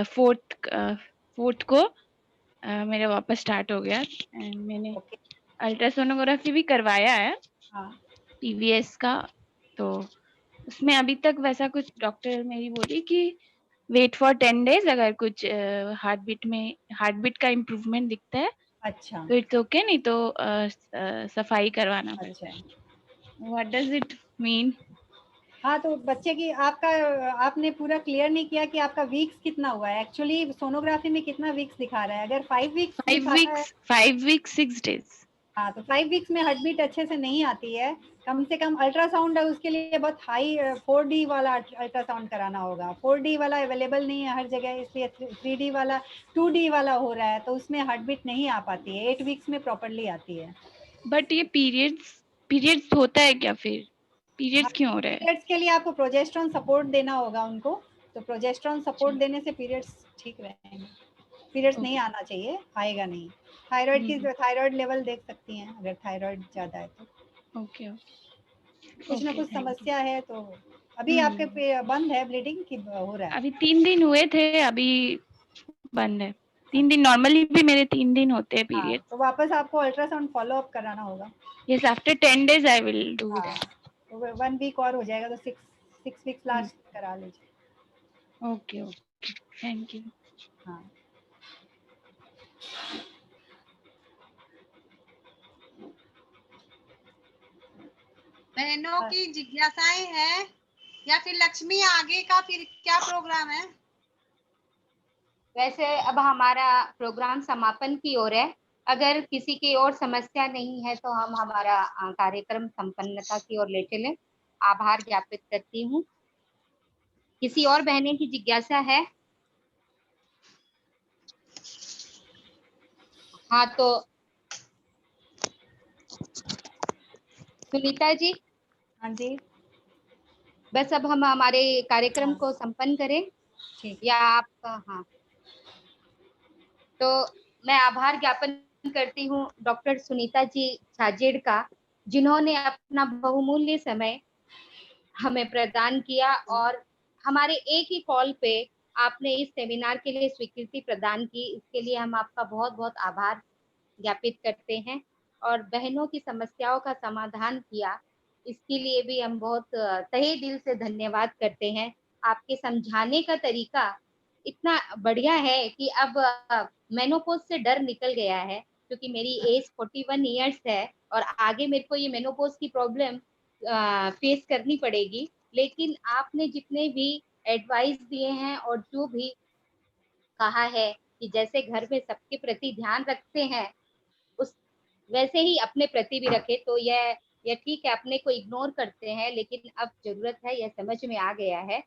फोर्थ को मेरा वापस स्टार्ट हो गया। एंड मैंने अल्ट्रासोनोग्राफी भी करवाया है TVS का, तो उसमें अभी तक वैसा कुछ, डॉक्टर मेरी बोली कि वेट फॉर 10 डेज, अगर कुछ हार्ट बीट का इम्प्रूवमेंट दिखता है अच्छा तो इट्स ओके, नहीं तो सफाई करवाना पड़ता है। What does it mean? हाँ, तो बच्चे की आपने पूरा क्लियर नहीं किया कि आपका वीक्स कितना हुआ है। एक्चुअली सोनोग्राफी में कितना वीक्स दिखा रहा है? अगर 5 वीक्स दिखाता है, 5 वीक्स 6 डेज। हाँ, तो 5 वीक्स में हार्ट बीट अच्छे से नहीं आती है। कम से कम अल्ट्रासाउंड है उसके लिए बहुत हाई 4D वाला अल्ट्रासाउंड कराना होगा। 4D वाला अवेलेबल नहीं है हर जगह, इसलिए 3D वाला 2D वाला हो रहा है, तो उसमें हार्ट बीट नहीं आ पाती है। 8 वीक्स में प्रॉपरली आती है। बट ये पीरियड्स होता है क्या फिर? पीरियड्स क्यों हो रहा है? पीरियड्स के लिए आपको प्रोजेस्टेरोन सपोर्ट देना होगा उनको, तो प्रोजेस्टेरोन सपोर्ट देने से पीरियड्स ठीक रहेंगे। पीरियड्स नहीं आना चाहिए, आएगा नहीं। थायराइड लेवल देख सकती हैं अगर थायराइड ज्यादा है तो। ओके कुछ ना कुछ समस्या है तो। अभी आपके बंद है ब्लीडिंग कि हो रहा है? अभी 3 दिन हुए थे, अभी बंद है। 3 दिन, नॉर्मली भी मेरे 3 दिन होते हैं पीरियड। तो वापस आपको अल्ट्रासाउंड फॉलो अप कराना होगा। Yes, after 10 days I will do that. तो 1 वीक और हो जाएगा, तो 6 वीक्स लास्ट करा लीजिए। Okay okay, thank you. हाँ। बहनों की जिज्ञासाएं हैं या फिर लक्ष्मी आगे का फिर क्या प्रोग्राम है? वैसे अब हमारा प्रोग्राम समापन की ओर है। अगर किसी की और समस्या नहीं है तो हम हमारा कार्यक्रम संपन्नता की ओर ले चलें। आभार ज्ञापित करती हूँ। किसी और बहने की जिज्ञासा है? हाँ तो सुनीता जी। हाँ जी। बस अब हम हमारे कार्यक्रम को संपन्न करें या आप? हाँ, तो मैं आभार ज्ञापन करती हूँ डॉक्टर सुनीता जी छाजेड़ का, जिन्होंने अपना बहुमूल्य समय हमें प्रदान किया और हमारे एक ही कॉल पे आपने इस सेमिनार के लिए स्वीकृति प्रदान की। इसके लिए हम आपका बहुत बहुत आभार ज्ञापित करते हैं और बहनों की समस्याओं का समाधान किया, इसके लिए भी हम बहुत तहे दिल से धन्यवाद करते हैं। आपके समझाने का तरीका इतना बढ़िया है कि अब मेनोपॉज से डर निकल गया है, क्योंकि मेरी एज 41 इयर्स है और आगे मेरे को ये मेनोपॉज की प्रॉब्लम फेस करनी पड़ेगी। लेकिन आपने जितने भी एडवाइस दिए हैं और जो भी कहा है कि जैसे घर में सबके प्रति ध्यान रखते हैं उस वैसे ही अपने प्रति भी रखे, तो यह ठीक है। अपने को इग्नोर करते हैं लेकिन अब जरूरत है, यह समझ में आ गया है।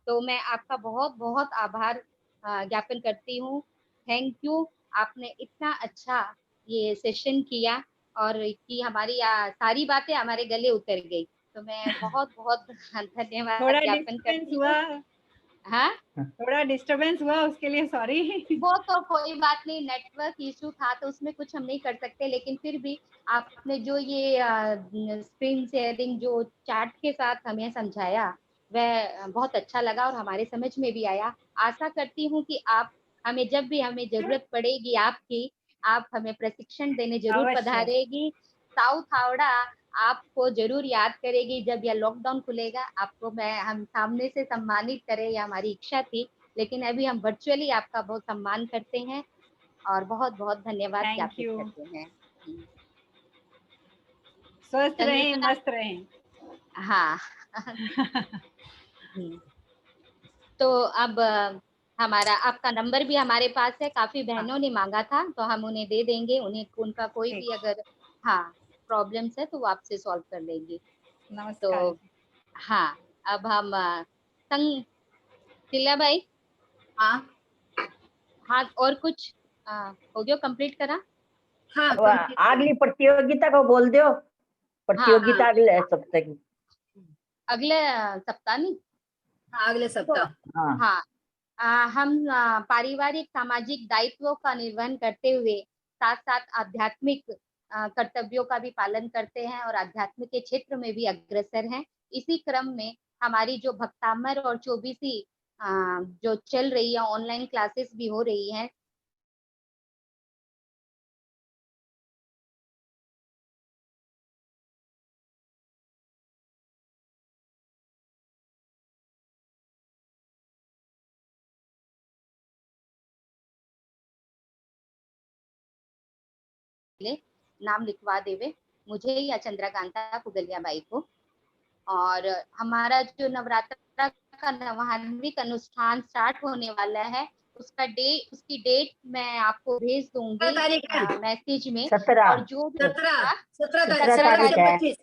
तो मैं आपका बहुत बहुत आभार ज्ञापन करती हूँ। Thank you. आपने इतना अच्छा ये सेशन किया और कि हमारी सारी बातें हमारे गले उतर गई, तो मैं बहुत बहुत धन्यवाद थोड़ा ज्ञापन डिस्टर्बेंस करती हुआ। हूँ। हाँ, थोड़ा डिस्टरबेंस हुआ, उसके लिए सॉरी। वो तो कोई बात नहीं, नेटवर्क इशू था तो उसमें कुछ हम नहीं कर सकते, लेकिन फिर भी आपने जो ये स्क्रीन शेयरिंग जो चैट के साथ हमें समझाया वह बहुत अच्छा लगा और हमारे समझ में भी आया। आशा करती हूँ कि आप हमें जब भी हमें जरूरत पड़ेगी आपकी, आप हमें प्रशिक्षण देने जरूर अवश्य। पधारेगी। साउथ हावड़ा आपको जरूर याद करेगी। जब यह लॉकडाउन खुलेगा आपको हम सामने से सम्मानित करें, यह हमारी इच्छा थी, लेकिन अभी हम वर्चुअली आपका बहुत सम्मान करते हैं और बहुत बहुत धन्यवाद ज्ञापित करते हैं। स्वस्थ रहें, मस्त रहें। हाँ। तो अब हमारा आपका नंबर भी हमारे पास है, काफी बहनों ने मांगा था तो हम उन्हें दे देंगे। उन्हें उनका कोई भी अगर प्रॉब्लम्स है तो वो आपसे सॉल्व कर लेंगे। नमस्कार। तो हाँ, अब हम शीला भाई। हाँ और कुछ हो गया, कंप्लीट करा? हाँ, अगली प्रतियोगिता को बोल दो। प्रतियोगिता अगले सप्ताह की। अगले सप्ताह नहीं, अगले सप्ताह। हाँ, हम पारिवारिक सामाजिक दायित्वों का निर्वहन करते हुए साथ साथ आध्यात्मिक कर्तव्यों का भी पालन करते हैं और आध्यात्मिक के क्षेत्र में भी अग्रसर हैं। इसी क्रम में हमारी जो भक्तामर और 24 जो चल रही है, ऑनलाइन क्लासेस भी हो रही हैं। नाम लिखवा देवे मुझे या चंद्रकांता पुगलिया बाई को। और हमारा जो नवरात्र का नवहान्विक अनुष्ठान स्टार्ट होने वाला है, उसकी डेट मैं आपको भेज दूंगी मैसेज में। 17 और जो भी 17 तारीख है। 25।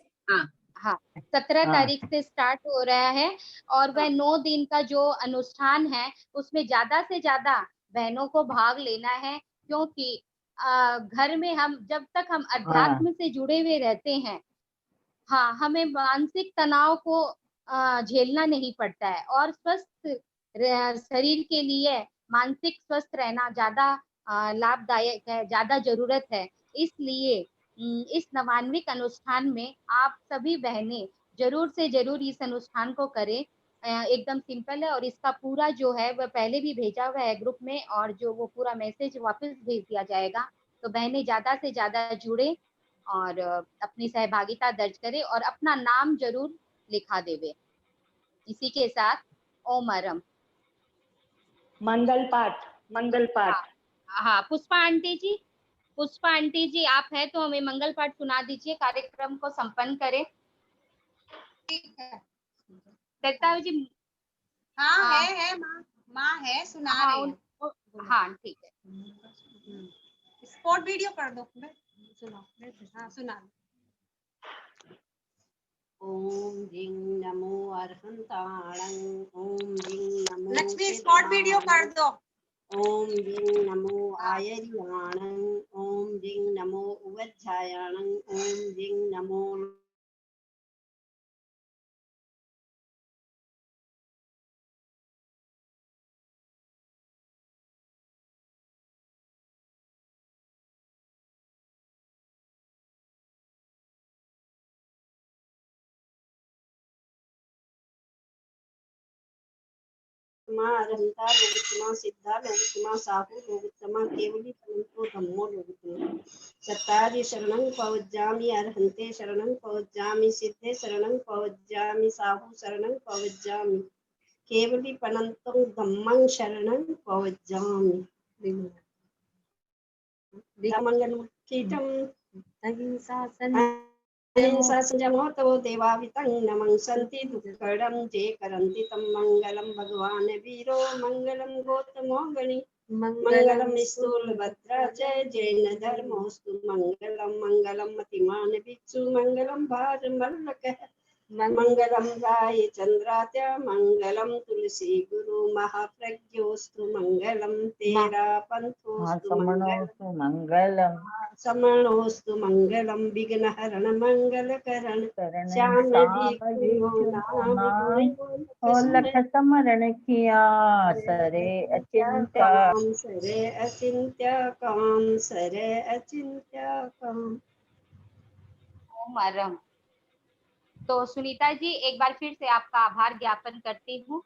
हाँ, 17 तारीख से स्टार्ट हो रहा है और वह 9 दिन का जो अनुष्ठान है उसमें ज्यादा से ज्यादा बहनों को भाग लेना है, क्योंकि घर में हम जब तक हम अध्यात्म से जुड़े हुए रहते हैं, हाँ, हमें मानसिक तनाव को झेलना नहीं पड़ता है। और स्वस्थ शरीर के लिए मानसिक स्वस्थ रहना ज्यादा लाभदायक है, ज्यादा जरूरत है। इसलिए इस नवान्विक अनुष्ठान में आप सभी बहनें जरूर से जरूर इस अनुष्ठान को करें। एकदम सिंपल है और इसका पूरा जो है वह पहले भी भेजा हुआ है ग्रुप में, और जो वो पूरा मैसेज वापस भेज दिया जाएगा। तो बहनें ज्यादा से ज्यादा जुड़े और अपनी सहभागिता दर्ज करे और अपना नाम जरूर लिखा देवे। इसी के साथ ओमरम मंगल पाठ। हाँ, पुष्पा आंटी जी आप है तो हमें मंगल पाठ सुना दीजिए, कार्यक्रम को संपन्न करें। ठीक है। जगता जी हाँ है माँ है, सुना हाँ, रहे हैं। हाँ ठीक है। स्पॉट वीडियो कर दो, हाँ सुना दो। ओम जिंग नमो अर्हंताणं, ओम जिंग नमो लक्ष्मी स्पॉट वीडियो कर दो। ओम जिंग नमो आयर्याणं, ओम जिंग नमो उवज्जायाणं, ओम जिंग नमो लोगोत्तमा लोगोत्तमा सिद्धा लोगोत्तमा साहु लोगोत्तमा केवली पनंतो धम्मो लोगोत्तमा। सत्तादि शरणं पवज्जामि, अर्हन्ते शरणं पवज्जामि, सिद्धे शरणं पवज्जामि, साहु शरणं पवज्जामि, केवली पनंतो धम्मं शरणं पवज्जामि। मंगलमुखीतम अहिंसा संजमोतवो देवावितं नमं सन्ति दुःखदं जे करन्ति तं मंगलं भगवान् वीरो मंगलं गौतमो गणि मंगलं स्थूलभद्रा जय जैन धर्मोस्तु मंगलं मंगलं मतिमान भिक्षु मंगलं भारमल्लकः मंगलं राय चंद्रात्या मंगलं तुलसी गुरु महाप्रज्ञोस्तु मंगलं तेरा पंथोस्तु मंगलम समणोस्तु मंगलम विघ्नहरण मंगलकरण श्याम लख समरण किया सरे अचिंत्य सरे अचिंत्य काम सरे अचिंत्य काम। ओम अरम। तो सुनीता जी एक बार फिर से आपका आभार ज्ञापन करती हूँ।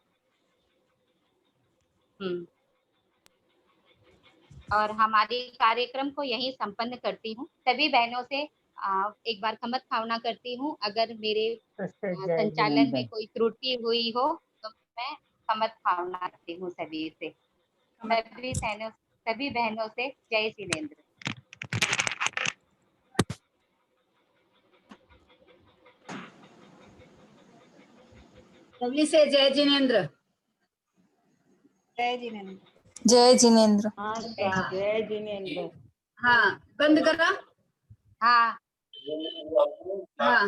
और हमारे कार्यक्रम को यहीं संपन्न करती हूँ। सभी बहनों से एक बार खमत खावना करती हूँ। अगर मेरे संचालन में कोई त्रुटि हुई हो तो मैं खमत खावना करती हूँ सभी से। सभी बहनों से जय जिनेंद्र। सभी से जय जिनेंद्र। जय जिनेंद्र। जय जिनेंद्र। जय जिनेंद्र। हाँ बंद करा। हाँ हाँ